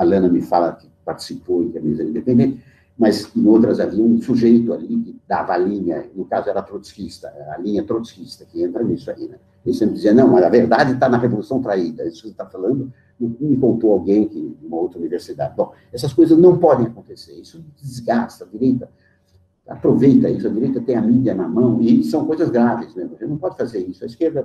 Lana me fala que participou e que a mesa era independente, mas em outras havia um sujeito ali que dava a linha, no caso era trotskista, a linha trotskista, que entra nisso aí, né? Ele sempre dizia, não, mas a verdade está na Revolução Traída, isso que você está falando, me contou alguém de uma outra universidade. Bom, essas coisas não podem acontecer, isso desgasta, a direita aproveita isso, a direita tem a mídia na mão, e são coisas graves, né? Você não pode fazer isso, a esquerda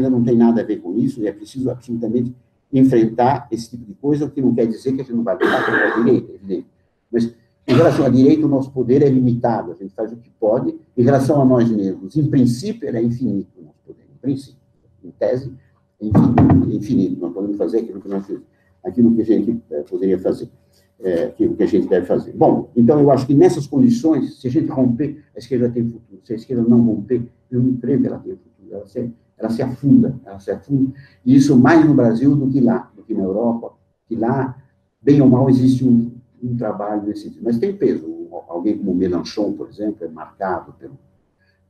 não tem nada a ver com isso, e é preciso absolutamente enfrentar esse tipo de coisa, o que não quer dizer que a gente não vai lutar contra a direita, é evidente. Mas, em relação à direita, o nosso poder é limitado, a gente faz o que pode, em relação a nós mesmos, em princípio, ele é infinito, o nosso poder, em princípio, em tese, é infinito, nós podemos fazer aquilo que a gente poderia fazer. Aquilo que a gente deve fazer. Bom, então eu acho que nessas condições, se a gente romper, a esquerda tem futuro. Se a esquerda não romper, eu não creio que ela tenha futuro. Ela se afunda, e isso mais no Brasil do que lá, do que na Europa, que lá, bem ou mal, existe um trabalho nesse sentido. Mas tem peso. Alguém como Mélenchon, por exemplo, é marcado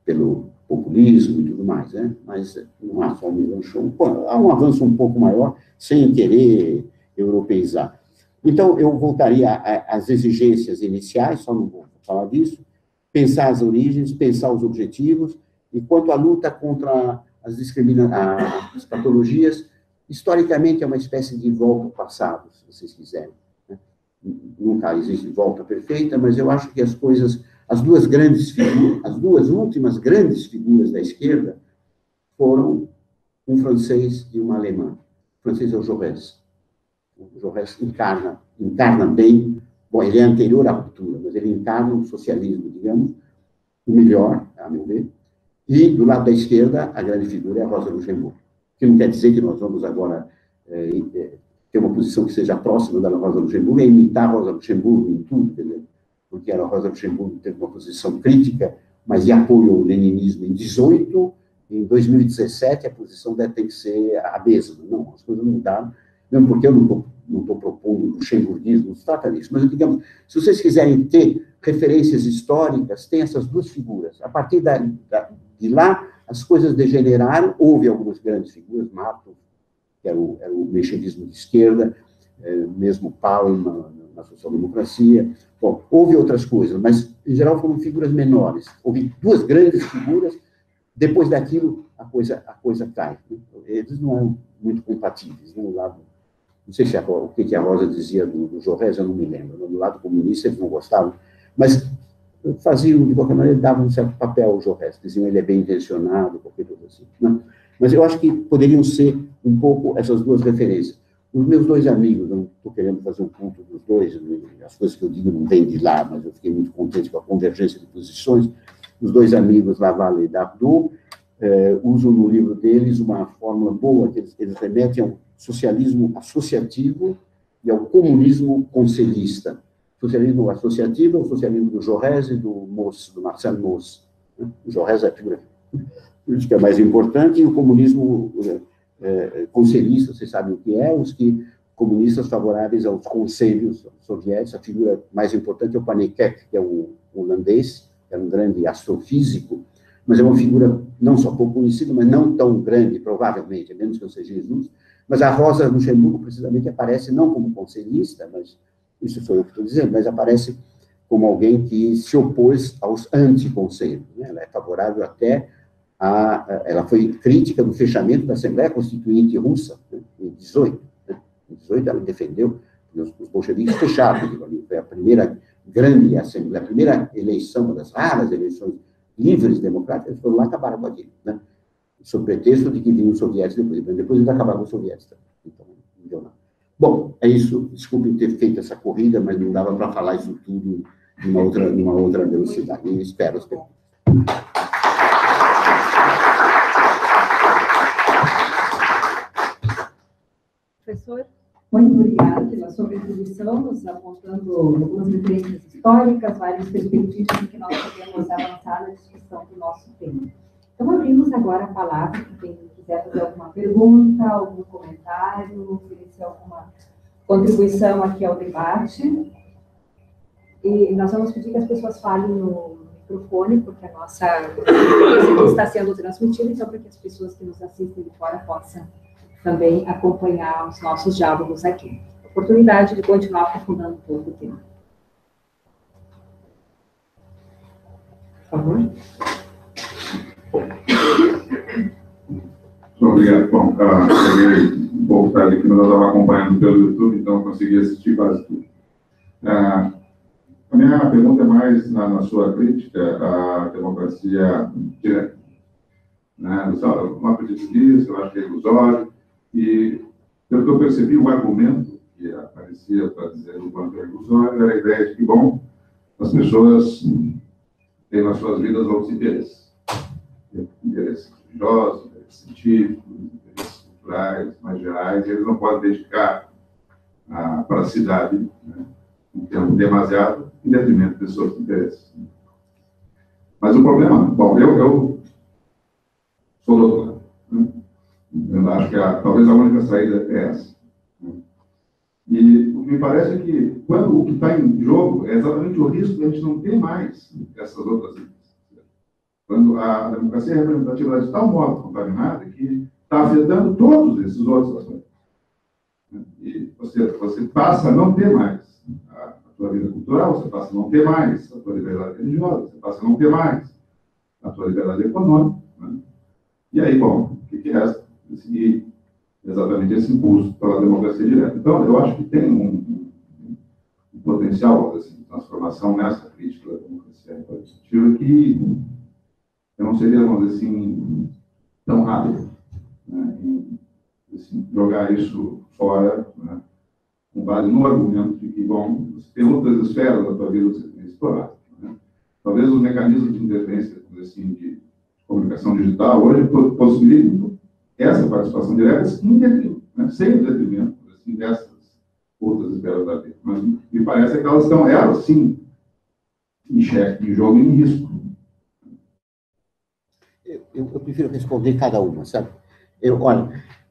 pelo populismo e tudo mais, né? Mas não há só o Mélenchon. Há um avanço um pouco maior, sem querer europeizar. Então, eu voltaria às exigências iniciais, só não vou falar disso, pensar as origens, pensar os objetivos, e quanto à luta contra as patologias, historicamente é uma espécie de volta ao passado, se vocês quiserem. Né? Nunca existe volta perfeita, mas eu acho que as duas últimas grandes figuras da esquerda foram um francês e uma alemã. O francês é o Jaurès. O Jaurès encarna bem, bom, ele é anterior à ruptura, mas ele encarna o socialismo, digamos, o melhor, a meu ver, e do lado da esquerda, a grande figura é a Rosa Luxemburgo, que não quer dizer que nós vamos agora ter uma posição que seja próxima da Rosa Luxemburgo, é imitar a Rosa Luxemburgo em tudo, entendeu? Porque a Rosa Luxemburgo teve uma posição crítica, mas de apoio ao leninismo em 18, em 2017 a posição tem que ser a mesma. Não, as coisas mudaram, mesmo porque eu não estou propondo o luxemburguismo, não se trata disso, mas, digamos, se vocês quiserem ter referências históricas, tem essas duas figuras. A partir de lá, as coisas degeneraram, houve algumas grandes figuras, Marto, que era o menchevismo de esquerda, mesmo Paulmann, na social-democracia. Bom, houve outras coisas, mas, em geral, foram figuras menores. Houve duas grandes figuras, depois daquilo, a coisa cai. Eles não eram muito compatíveis, né? Não sei se o que a Rosa dizia do Jorrés, eu não me lembro. Do lado comunista, eles não gostavam, mas faziam, de qualquer maneira, davam um certo papel ao Jorrés. Diziam ele é bem intencionado, qualquer coisa assim. Né? Mas eu acho que poderiam ser um pouco essas duas referências. Os meus dois amigos, eu não estou querendo fazer um ponto dos dois, as coisas que eu digo não vêm de lá, mas eu fiquei muito contente com a convergência de posições. Os dois amigos, Laval e Dardot, usam no livro deles uma fórmula boa, que eles remetem ao socialismo associativo e ao comunismo conselhista. Socialismo associativo é o socialismo do Jorrés e do Marcel Mauss. O Jorrés é a figura política mais importante, e o comunismo conselhista, vocês sabem o que é, comunistas favoráveis aos conselhos soviéticos. A figura mais importante é o Panikkek, que é um holandês, que era um grande astrofísico, mas é uma figura não só pouco conhecida, mas não tão grande, provavelmente, a menos que eu seja Jesus. Mas a Rosa Luxemburgo, precisamente, aparece não como conselhista, mas isso foi o que estou dizendo, mas aparece como alguém que se opôs aos anticonselhos. Né? Ela é favorável até ela foi crítica do fechamento da Assembleia Constituinte Russa, né, em 18. Né? Em 18 ela defendeu que os bolcheviques fecharam. Foi a primeira grande Assembleia, a primeira eleição, uma das raras eleições livres democráticas, eles foram lá e acabaram com aquilo, né? Sob pretexto de que vinham os soviéticos depois eles acabaram com os soviéticos. Então, não deu nada. Bom, é isso. Desculpe ter feito essa corrida, mas não dava para falar isso tudo numa outra velocidade. E espero as perguntas. Professor, muito obrigada pela sua contribuição, nos apontando algumas referências históricas, várias perspectivas em que nós podemos avançar na discussão do nosso tema. Então, abrimos agora a palavra para quem quiser fazer alguma pergunta, algum comentário, oferecer alguma contribuição aqui ao debate. E nós vamos pedir que as pessoas falem no microfone, porque a nossa está sendo transmitida, então, para que as pessoas que nos assistem de fora possam também acompanhar os nossos diálogos aqui. Oportunidade de continuar aprofundando um pouco o tema. Por favor. Muito obrigado. Bom, cheguei um pouco tarde aqui, mas eu estava acompanhando pelo YouTube, então eu consegui assistir quase tudo. A minha pergunta é mais na sua crítica à democracia direta. Né? No acredito nisso, eu acho que é ilusório. E, pelo que eu percebi, o argumento que aparecia para dizer o quanto é ilusório era a ideia de que, bom, as pessoas têm nas suas vidas outros interesses. Interesses religiosos, interesses científicos, interesses culturais, mais gerais, e eles não podem dedicar para a cidade, né, um tempo demasiado em detrimento de seus interesses. Mas o problema, bom, eu sou doutor, né? Eu acho que talvez a única saída é essa. E o que me parece é que, quando o que está em jogo é exatamente o risco de a gente não ter mais essas outras vidas. Quando a democracia representativa está de tal modo contaminada que está afetando todos esses outros aspectos. E você passa a não ter mais a sua vida cultural, você passa a não ter mais a sua liberdade religiosa, você passa a não ter mais a sua liberdade econômica. Né? E aí, bom, o que resta? Seguir exatamente esse impulso pela democracia direta. Então, eu acho que tem um potencial assim, de transformação nessa crítica da democracia representativa que eu não seria, vamos dizer assim, tão rápido, né, em assim, jogar isso fora, né, com base no argumento de que, bom, você tem outras esferas da tua vida que você tem que explorar. Né? Talvez os mecanismos de interferência, assim, de comunicação digital hoje possibilitem essa participação direta sem detrimento, né? Sem o detrimento assim, dessas outras esferas da vida. Mas me parece que elas estão, elas sim, em xeque, em jogo e em risco. Eu prefiro responder cada uma, sabe?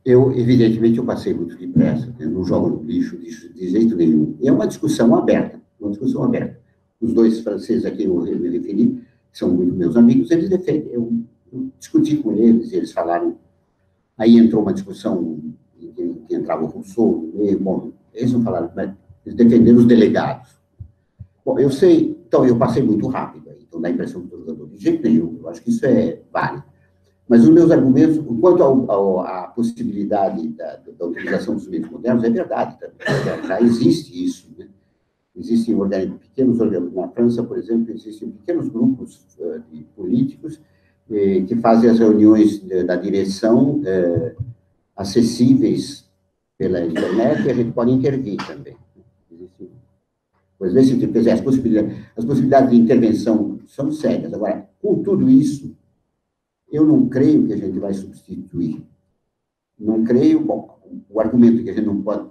Evidentemente, eu passei muito depressa, eu não jogo no lixo de jeito nenhum. E é uma discussão aberta, Os dois franceses a quem eu me referi, que são muito meus amigos, eles defendem, eu discuti com eles, eles falaram. Aí entrou uma discussão em que entrava o Rousseau, bom, eles não falaram, mas eles defenderam os delegados. Bom, eu sei, então, eu passei muito rápido, então dá a impressão que estou jogando de jeito nenhum, eu acho que isso é válido. Mas os meus argumentos, quanto à possibilidade da utilização dos meios modernos, é verdade também, já existe isso, né? Existem pequenos organismos, na França, por exemplo, existem pequenos grupos de políticos que fazem as reuniões da direção acessíveis pela internet, e a gente pode intervir também. Pois desse tipo, as possibilidades de intervenção são sérias. Agora, com tudo isso, eu não creio que a gente vai substituir. Não creio, bom, o argumento que a gente não pode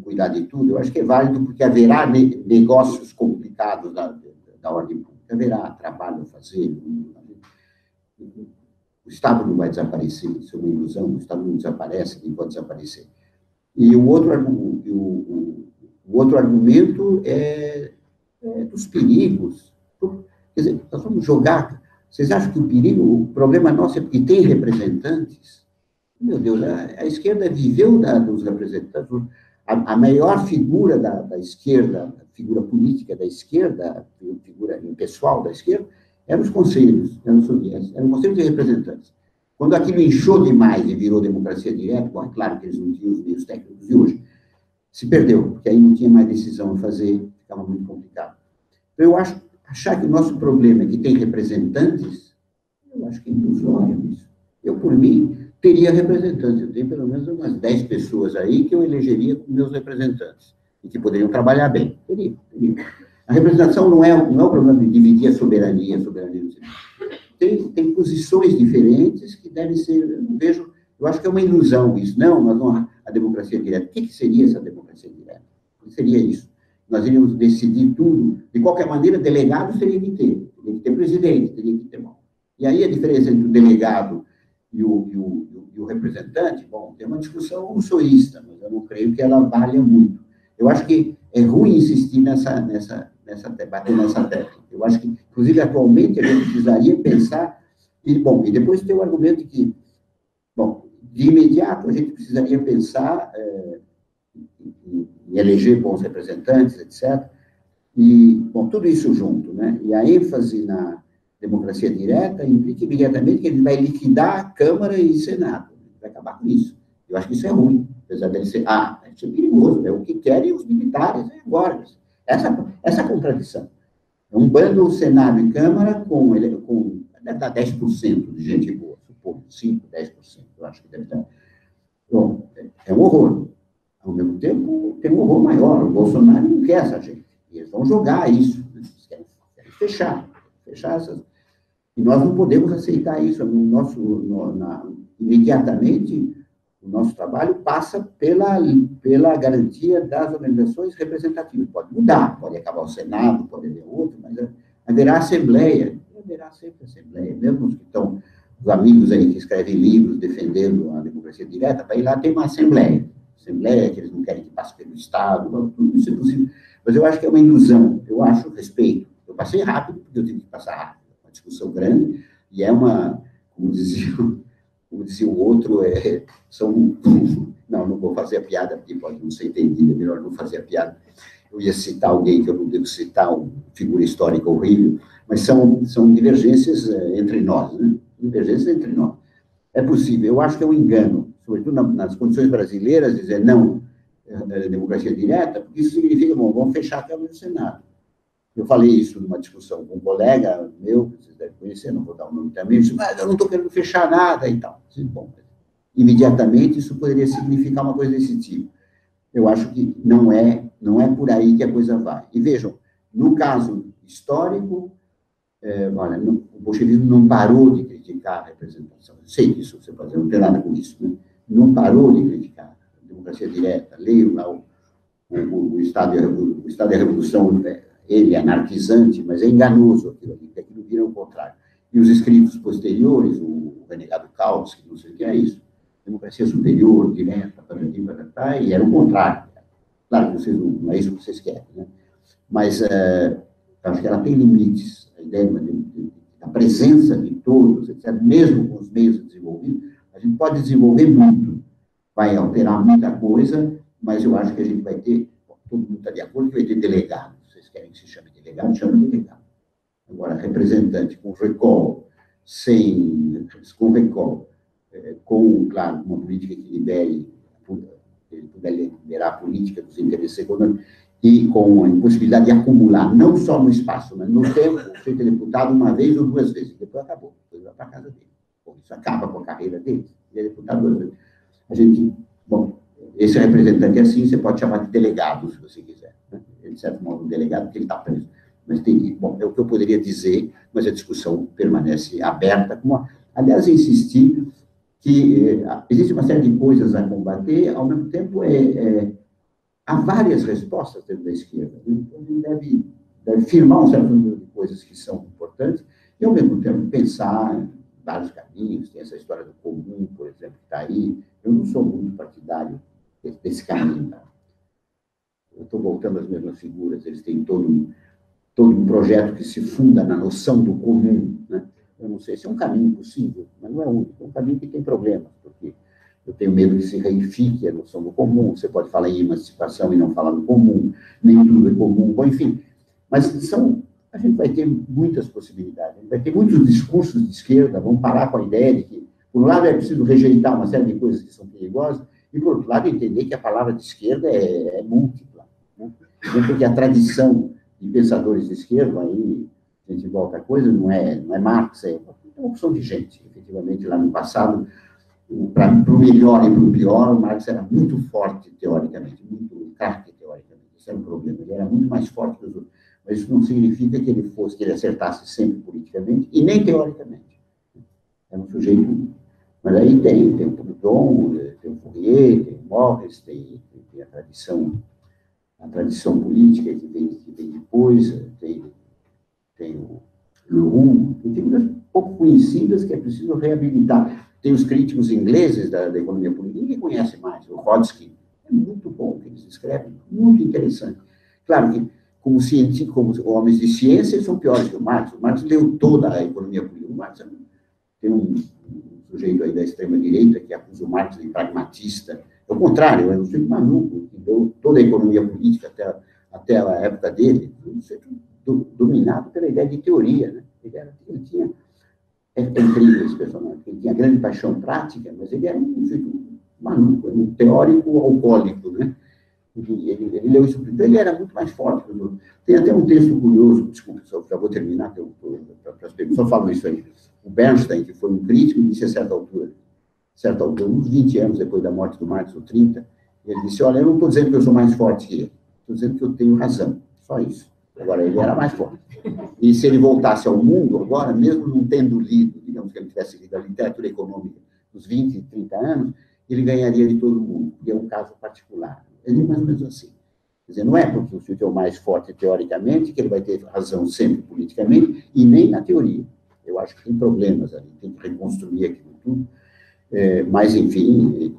cuidar de tudo, eu acho que é válido porque haverá negócios complicados da ordem pública, haverá trabalho a fazer. O Estado não vai desaparecer, isso é uma ilusão, o Estado não desaparece, nem pode desaparecer. E o outro argumento é dos perigos. Quer dizer, nós vamos jogar. Vocês acham que o problema nosso é porque tem representantes? Meu Deus, a esquerda viveu dos representantes. A maior figura da esquerda, a figura política da esquerda, a figura pessoal da esquerda, eram os conselhos, eram conselhos de representantes. Quando aquilo inchou demais e virou democracia direta, bom, é claro que eles não tinham os meios técnicos de hoje, se perdeu, porque aí não tinha mais decisão a fazer, ficava muito complicado. Então, eu achar que o nosso problema é que tem representantes, eu acho que é ilusório isso. Eu, por mim, teria representantes. Eu tenho pelo menos umas 10 pessoas aí que eu elegeria como meus representantes e que poderiam trabalhar bem. Teria. A representação não é o problema de dividir a soberania tem posições diferentes que devem ser, eu acho que é uma ilusão isso. Não, a democracia direta. O que seria essa democracia direta? O que seria isso? Nós iríamos decidir tudo. De qualquer maneira, delegado teria que ter presidente, teria que ter mão. E aí a diferença entre o delegado e o representante, bom, tem uma discussão usoísta, mas eu não creio que ela valha muito. Eu acho que é ruim insistir bater nessa tecla. Eu acho que, inclusive, atualmente, a gente precisaria pensar, e depois tem o argumento que, bom, de imediato, a gente precisaria pensar em eleger bons representantes, etc. E, bom, tudo isso junto, né? E a ênfase na democracia direta implica imediatamente que ele vai liquidar a Câmara e Senado, vai acabar com isso. Eu acho que isso é ruim, apesar dele ser, isso é perigoso, é o que querem os militares e guardas. Essa contradição. É um bando Senado e Câmara deve dar 10% de gente boa, suponho, 5%, 10%, eu acho que deve dar. Bom, é um horror. Ao mesmo tempo, tem um horror maior. O Bolsonaro não quer essa gente. E eles vão jogar isso. Né? Eles querem fechar essas. E nós não podemos aceitar isso. Imediatamente, o nosso trabalho passa pela garantia das organizações representativas. Pode mudar, pode acabar o Senado, pode haver outro, mas haverá assembleia. Haverá sempre assembleia. Mesmo os que estão, os amigos aí que escrevem livros defendendo a democracia direta, para ir lá tem uma assembleia que eles não querem que passe pelo Estado, tudo isso é possível. Mas eu acho que é uma ilusão, eu acho respeito. Eu passei rápido, porque eu tive que passar rápido. Uma discussão grande, e é como dizia o outro, não vou fazer a piada, porque pode não ser entendida, é melhor não fazer a piada. Eu ia citar alguém que eu não devo citar, uma figura histórica horrível, mas são divergências entre nós, né? Divergências entre nós. É possível, eu acho que é um engano, sobretudo nas condições brasileiras, dizer não democracia direta, porque isso significa, bom, vamos fechar a Câmara e o Senado. Eu falei isso numa discussão com um colega meu, que vocês devem conhecer, não vou dar o nome também, disse, mas eu não estou querendo fechar nada e tal. Bom, imediatamente isso poderia significar uma coisa desse tipo. Eu acho que não é por aí que a coisa vai. E vejam, no caso histórico, olha, o bolchevismo não parou de criticar a representação. Eu sei que isso você pode dizer, não tem nada com isso, né? Não parou de criticar a democracia direta. Leiam lá o Estado e a Revolução, ele é anarquizante, mas é enganoso aquilo ali, porque aquilo vira o contrário. E os escritos posteriores, o renegado Caos, que não sei o que é isso, democracia superior, direta, e era o contrário. Claro que não é isso que vocês querem, né? Mas acho que ela tem limites, a ideia da presença de todos, etc., mesmo com os meios desenvolvidos, a gente pode desenvolver muito, vai alterar muita coisa, mas eu acho que a gente vai ter... todo mundo está de acordo que vai ter delegado. Vocês querem que se chame delegado? Chama delegado. Agora, representante com recall, com recall, com, claro, uma política que libere, ele puder liberar a política dos interesses econômicos, e com a impossibilidade de acumular, não só no espaço, mas no tempo, ser deputado uma vez ou duas vezes, depois acabou, depois vai para a casa dele. Bom, isso acaba com a carreira dele, ele é deputado duas vezes. A gente, bom, esse representante assim, você pode chamar de delegado, se você quiser, né? Ele, de certo modo, um delegado, porque ele está preso. Mas tem, bom, é o que eu poderia dizer, mas a discussão permanece aberta, aliás, insistir que existe uma série de coisas a combater, ao mesmo tempo há várias respostas dentro da esquerda. Então, a gente deve firmar um certo número de coisas que são importantes e, ao mesmo tempo, pensar em vários caminhos. Tem essa história do comum, por exemplo, que está aí. Eu não sou muito partidário desse caminho. Tá? Eu estou voltando às mesmas figuras. Eles têm todo um projeto que se funda na noção do comum, né? Eu não sei se é um caminho possível, mas não é único. É um caminho que tem problemas, porque eu tenho medo que se reifique a noção do comum. Você pode falar em emancipação e não falar no comum, nem tudo é comum, bom, enfim. Mas a gente vai ter muitas possibilidades, a gente vai ter muitos discursos de esquerda, vão parar com a ideia de que, por um lado, é preciso rejeitar uma série de coisas que são perigosas, e, por outro lado, entender que a palavra de esquerda é múltipla. Né? Porque a tradição de pensadores de esquerda, aí a gente volta a coisa, não é Marx, é uma opção de gente. Efetivamente, lá no passado, para o melhor e para o pior, o Marx era muito forte teoricamente, muito craque teoricamente. Esse era um problema, ele era muito mais forte que os outros. Mas isso não significa que ele acertasse sempre politicamente, e nem teoricamente. Era um sujeito... Mas aí tem o Proudhon, tem o Fourier, tem o Morris, tem a tradição política que vem depois, tem o Leroux, tem figuras pouco conhecidas que é preciso reabilitar. Tem os críticos ingleses da economia política, ninguém conhece mais. O Hodgkin, é muito bom o que eles escrevem, muito interessante. Claro que, como homens de ciência, eles são piores que o Marx. O Marx leu toda a economia política. O Marx tem um sujeito aí da extrema-direita que acusa o Marx de pragmatista. É o contrário, é um sujeito maluco, que deu toda a economia política até a época dele, dominado pela ideia de teoria, né? Ele tinha... É incrível esse personagem, ele tinha grande paixão prática, mas ele era um sujeito maluco, um teórico alcoólico, né? Ele leu isso, então ele era muito mais forte. Tem até um texto curioso, desculpa, já vou terminar, para as pessoas só falam isso aí. O Bernstein, que foi um crítico, disse a certa altura, uns 20 anos depois da morte do Marx, ou 30, ele disse, olha, eu não estou dizendo que eu sou mais forte que ele, estou dizendo que eu tenho razão, só isso. Agora, ele era mais forte. E se ele voltasse ao mundo agora, mesmo não tendo lido, digamos que ele tivesse lido a literatura econômica dos 20, 30 anos, ele ganharia de todo mundo, porque é um caso particular. Ele é mais ou menos assim. Quer dizer, não é porque o sujeito é o mais forte teoricamente que ele vai ter razão sempre politicamente, e nem na teoria. Eu acho que tem problemas ali, tem que reconstruir aquilo tudo. Mas, enfim,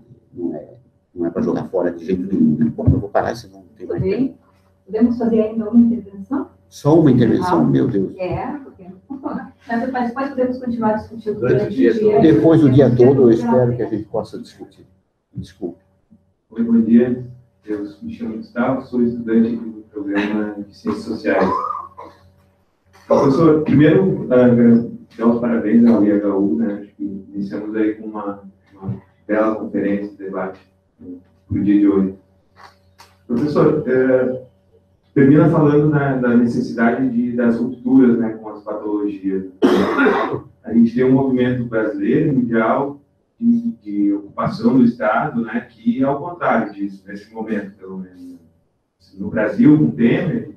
não é para jogar fora de jeito nenhum. Né? Bom, eu vou parar, senão não tem mais tempo. Podemos fazer ainda uma intervenção? Só uma intervenção? Meu Deus. Porque mas depois podemos continuar discutindo durante o dia. Depois do dia todo, eu espero que a gente possa discutir. Desculpe. Oi, bom dia. Eu me chamo Gustavo, sou estudante do programa de Ciências Sociais. Professor, primeiro, dar os parabéns ao IHU, né? Acho que iniciamos aí com uma bela conferência, debate no dia de hoje. Professor, termina falando da necessidade das rupturas, né, com as patologias. A gente tem um movimento brasileiro, mundial, de ocupação do Estado, né, que é ao contrário disso, nesse momento, pelo menos. No Brasil, com Temer,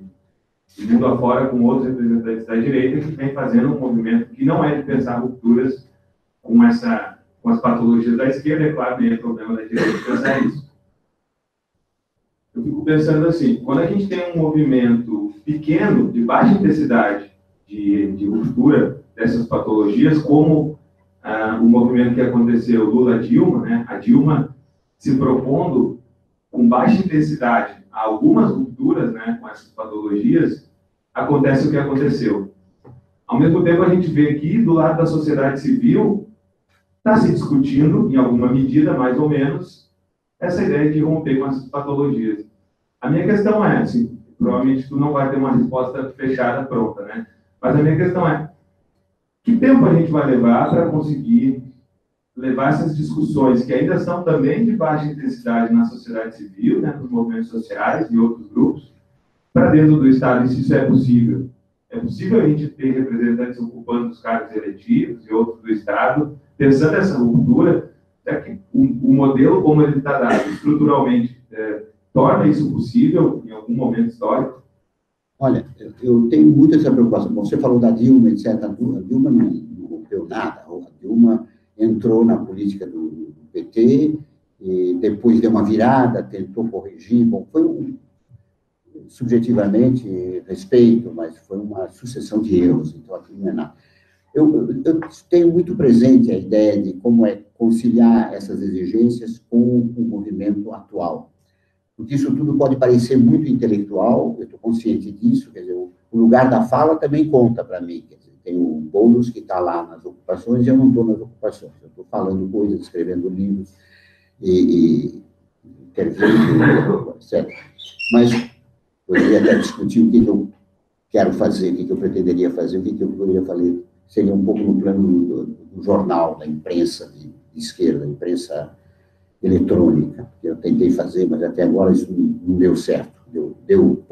e mundo afora com outros representantes da direita, que vem fazendo um movimento que não é de pensar rupturas com as patologias da esquerda, é claro, nem é problema da direita pensar isso. Eu fico pensando assim, quando a gente tem um movimento pequeno, de baixa intensidade, de ruptura dessas patologias, como o movimento que aconteceu Lula-Dilma, né? A Dilma se propondo com baixa intensidade algumas rupturas, né, com essas patologias, acontece o que aconteceu. Ao mesmo tempo, a gente vê que, do lado da sociedade civil, está se discutindo, em alguma medida, mais ou menos, essa ideia de romper com essas patologias. A minha questão é, assim, provavelmente tu não vai ter uma resposta fechada, pronta, né? Mas a minha questão é, que tempo a gente vai levar para conseguir levar essas discussões, que ainda são também de baixa intensidade na sociedade civil, né, nos movimentos sociais e outros grupos, para dentro do Estado, e se isso é possível? É possível a gente ter representantes ocupando os cargos eletivos e outros do Estado, pensando essa ruptura, até que o modelo como ele está dado estruturalmente torna isso possível em algum momento histórico? Olha, eu tenho muito essa preocupação. Você falou da Dilma, etc. A Dilma não rompeu nada. A Dilma entrou na política do PT e depois deu uma virada, tentou corrigir. Bom, foi subjetivamente respeito, mas foi uma sucessão de erros, então aquilo não é nada. Eu tenho muito presente a ideia de como é conciliar essas exigências com o movimento atual. Porque isso tudo pode parecer muito intelectual, eu estou consciente disso, quer dizer, o lugar da fala também conta para mim, quer dizer, tem o Boulos que está lá nas ocupações e eu não estou nas ocupações, eu estou falando coisas, escrevendo livros, e intervindo, etc. Mas poderia até discutir o que eu quero fazer, o que eu pretenderia fazer, o que eu poderia fazer, seria um pouco no plano do jornal, da imprensa de esquerda, imprensa eletrônica, que eu tentei fazer, mas até agora isso não deu certo, deu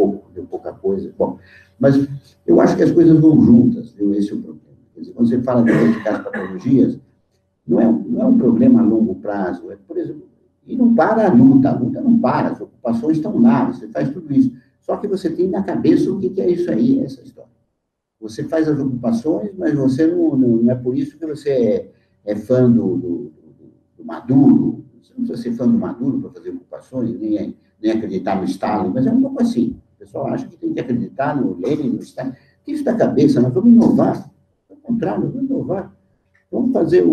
pouca coisa. Bom, mas eu acho que as coisas vão juntas, viu? Esse é o problema. Quer dizer, quando você fala de identificar as patologias, não é um problema a longo prazo, por exemplo, e não para a luta não para, as ocupações estão lá, você faz tudo isso, só que você tem na cabeça o que é isso aí, essa história. Você faz as ocupações, mas você não é por isso que você é fã do Maduro. Você não precisa ser fã do Maduro para fazer ocupações, nem acreditar no Stalin, mas é um pouco assim. O pessoal acha que tem que acreditar no Lenin, no Stalin. Tira isso da cabeça, nós vamos inovar. Ao contrário, nós vamos inovar. Vamos fazer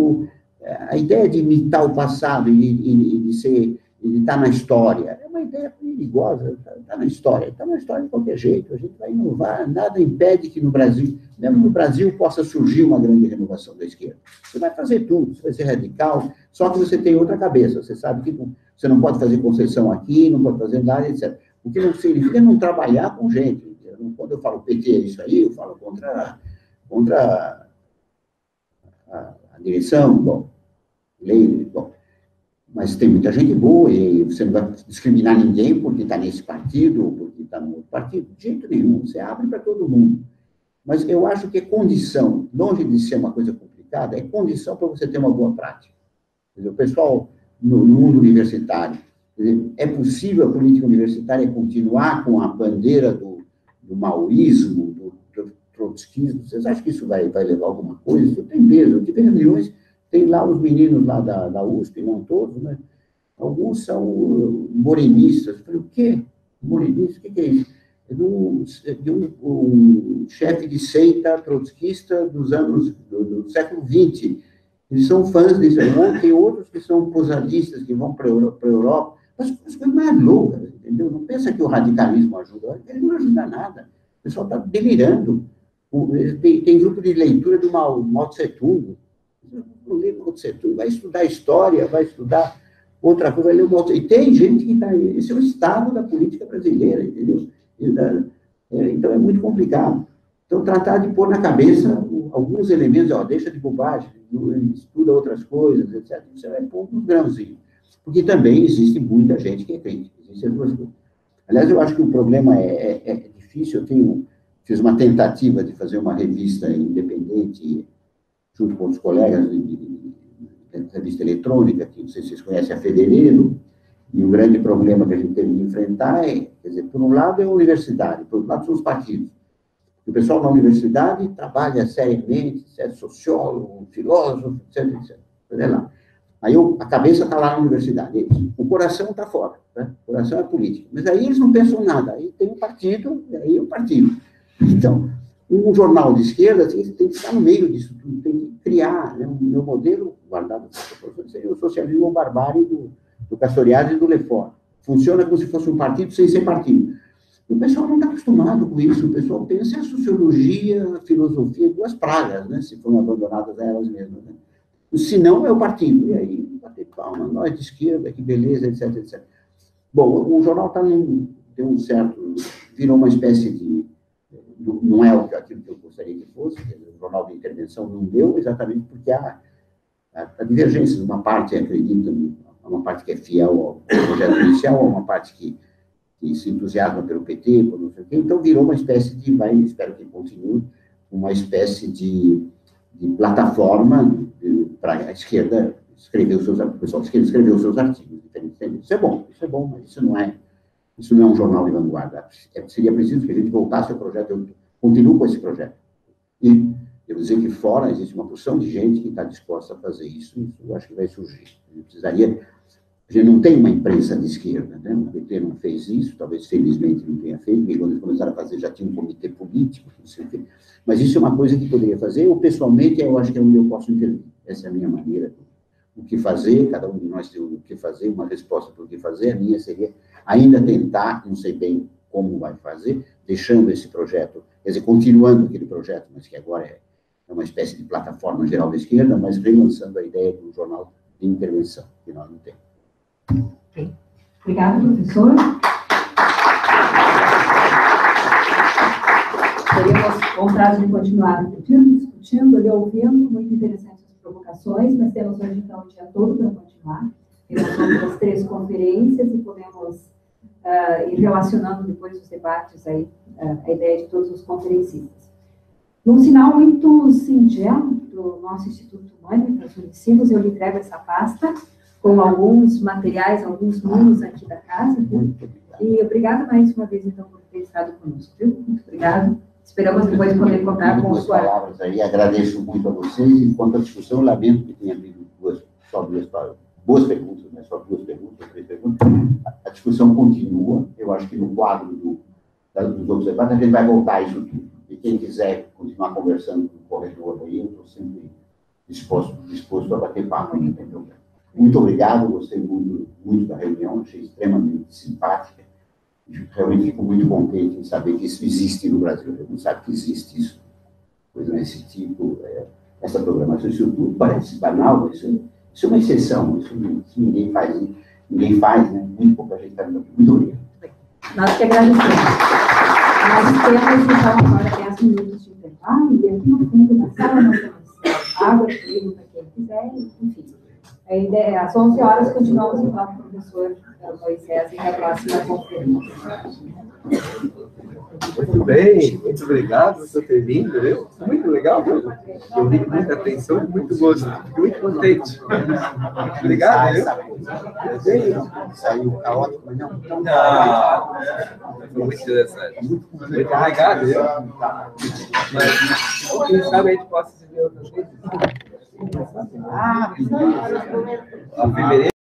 a ideia de imitar o passado e de estar na história. É uma ideia perigosa, está na história de qualquer jeito, a gente vai inovar, nada impede que no Brasil, mesmo no Brasil, possa surgir uma grande renovação da esquerda. Você vai fazer tudo, você vai ser radical, só que você tem outra cabeça, você sabe que você não pode fazer concessão aqui, não pode fazer nada, etc. O que não significa não trabalhar com gente. Quando eu falo PT é isso aí, eu falo contra a direção, bom, lei, bom. Mas tem muita gente boa e você não vai discriminar ninguém porque está nesse partido ou porque está no outro partido. De jeito nenhum, você abre para todo mundo. Mas eu acho que é condição, longe de ser uma coisa complicada, é condição para você ter uma boa prática. Quer dizer, o pessoal no mundo universitário, quer dizer, é possível a política universitária continuar com a bandeira do maoísmo, do trotskismo? Vocês acham que isso vai levar alguma coisa? Isso tem peso. Eu tive reuniões. Tem lá os meninos lá da USP, não todos, né? Alguns são morenistas. Eu falei, o quê? Morenista? O que é isso? É de um chefe de seita trotskista do século XX. Eles são fãs disso. Tem outros que são posadistas, que vão para a Europa. Mas as coisas mais loucas, entendeu? Não pensa que o radicalismo ajuda. Ele não ajuda nada. O pessoal está delirando. Tem grupo de leitura do Mao Tse Tung. Não lê Mao Tse Tung, vai estudar história, vai estudar outra coisa, vai ler o Mao Tse Tung. E tem gente que está aí, esse é o estado da política brasileira, entendeu? Então é muito complicado. Então, tratar de pôr na cabeça alguns elementos, deixa de bobagem, estuda outras coisas, etc. Você vai pôr uns grãozinhos. Porque também existe muita gente que é crítica, existem as duas coisas. Aliás, eu acho que o problema é difícil. Fiz uma tentativa de fazer uma revista independente junto com os colegas da revista eletrônica, que não sei se vocês conhecem, a Fevereiro, e o grande problema que a gente teve de enfrentar é, quer dizer, por um lado é a universidade, por outro lado são os partidos. O pessoal na universidade trabalha seriamente, é sociólogo, filósofo, etc, etc. Olha lá. Aí a cabeça está lá na universidade, o coração está fora, né? O coração é política. Mas aí eles não pensam nada, aí tem um partido, e aí o partido. Então, um jornal de esquerda tem que estar no meio disso tudo, tem que criar, né? O meu modelo, guardado seria o socialismo ou barbárie do Castoriadis e do Lefort. Funciona como se fosse um partido sem ser partido. O pessoal não está acostumado com isso, o pessoal pensa em sociologia, filosofia, duas pragas, né? Se forem abandonadas a elas mesmas, né? Se não, é o partido. E aí, bater palma, nós de esquerda, que beleza, etc, etc. Bom, o jornal está tem um certo... Virou uma espécie de... Não é aquilo que eu gostaria que fosse, o jornal de intervenção não deu, exatamente porque há divergência. Uma parte acredita, uma parte que é fiel ao projeto inicial, uma parte que se entusiasma pelo PT, por não sei o quê. Então, virou uma espécie de, espero que continue, uma espécie de plataforma para a esquerda escrever os seus artigos. Isso é bom, mas isso não é um jornal de vanguarda. Seria preciso que a gente voltasse ao projeto. Eu continuo com esse projeto. E eu vou dizer que fora existe uma porção de gente que está disposta a fazer isso. Isso eu acho que vai surgir. A gente não tem uma imprensa de esquerda, né? O PT não fez isso, talvez felizmente não tenha feito, porque quando eles começaram a fazer já tinha um comitê político, não sei o quê. Mas isso é uma coisa que poderia fazer. Eu, pessoalmente, eu acho que é onde eu posso intervir. Essa é a minha maneira. O que fazer, cada um de nós tem o que fazer, uma resposta para o que fazer. A minha seria ainda tentar, não sei bem como vai fazer, deixando esse projeto, quer dizer, continuando aquele projeto, mas que agora é uma espécie de plataforma geral da esquerda, mas relançando a ideia de um jornal de intervenção, que nós não temos. Ok. Obrigada, professor. Teríamos vontade de continuar discutindo e ouvindo, muito interessantes as provocações, mas temos hoje, então, o dia todo para continuar. Temos outras 3 conferências e podemos ir relacionando depois os debates aí, a ideia de todos os conferencistas. Num sinal muito singelo do nosso Instituto Humani para os Unicinos, eu lhe entrego essa pasta com alguns materiais, alguns mimos aqui da casa. Viu? E obrigada mais uma vez, então, por ter estado conosco. Viu? Muito obrigado. Esperamos depois poder contar com sua... palavras aí. Agradeço muito a vocês. Enquanto a discussão, eu lamento que tenha havido só duas boas perguntas, né? Só 2 perguntas, 3 perguntas. A discussão continua. Eu acho que no quadro dos outros debates, a gente vai voltar a isso tudo. E quem quiser continuar conversando no corredor aí, eu estou sempre disposto a bater papo, não tem problema. Muito obrigado, gostei muito da reunião, achei extremamente simpática. Realmente fico muito contente em saber que isso existe no Brasil. Eu não sabe que existe isso, coisa desse tipo, essa programação, isso tudo parece banal, mas isso é uma exceção, isso ninguém faz, né? Muito pouca gente está muito obrigado. Nós que agradecemos. Nós temos, então, agora 10 minutos de intervalo, e aqui no fundo da sala nós temos água, trigo para quem quiser, enfim. Às 11 horas continuamos então com o professor Moisés na próxima conferência. Muito bem, muito obrigado por ter vindo, viu? Muito legal, viu? Eu vi com muita atenção, muito gosto, fico muito contente. Obrigado, viu? Saiu caótico, mas não. Foi muito interessante. Muito obrigado, viu? Mas, quem sabe a gente possa se ver outras vezes. A fevereiro.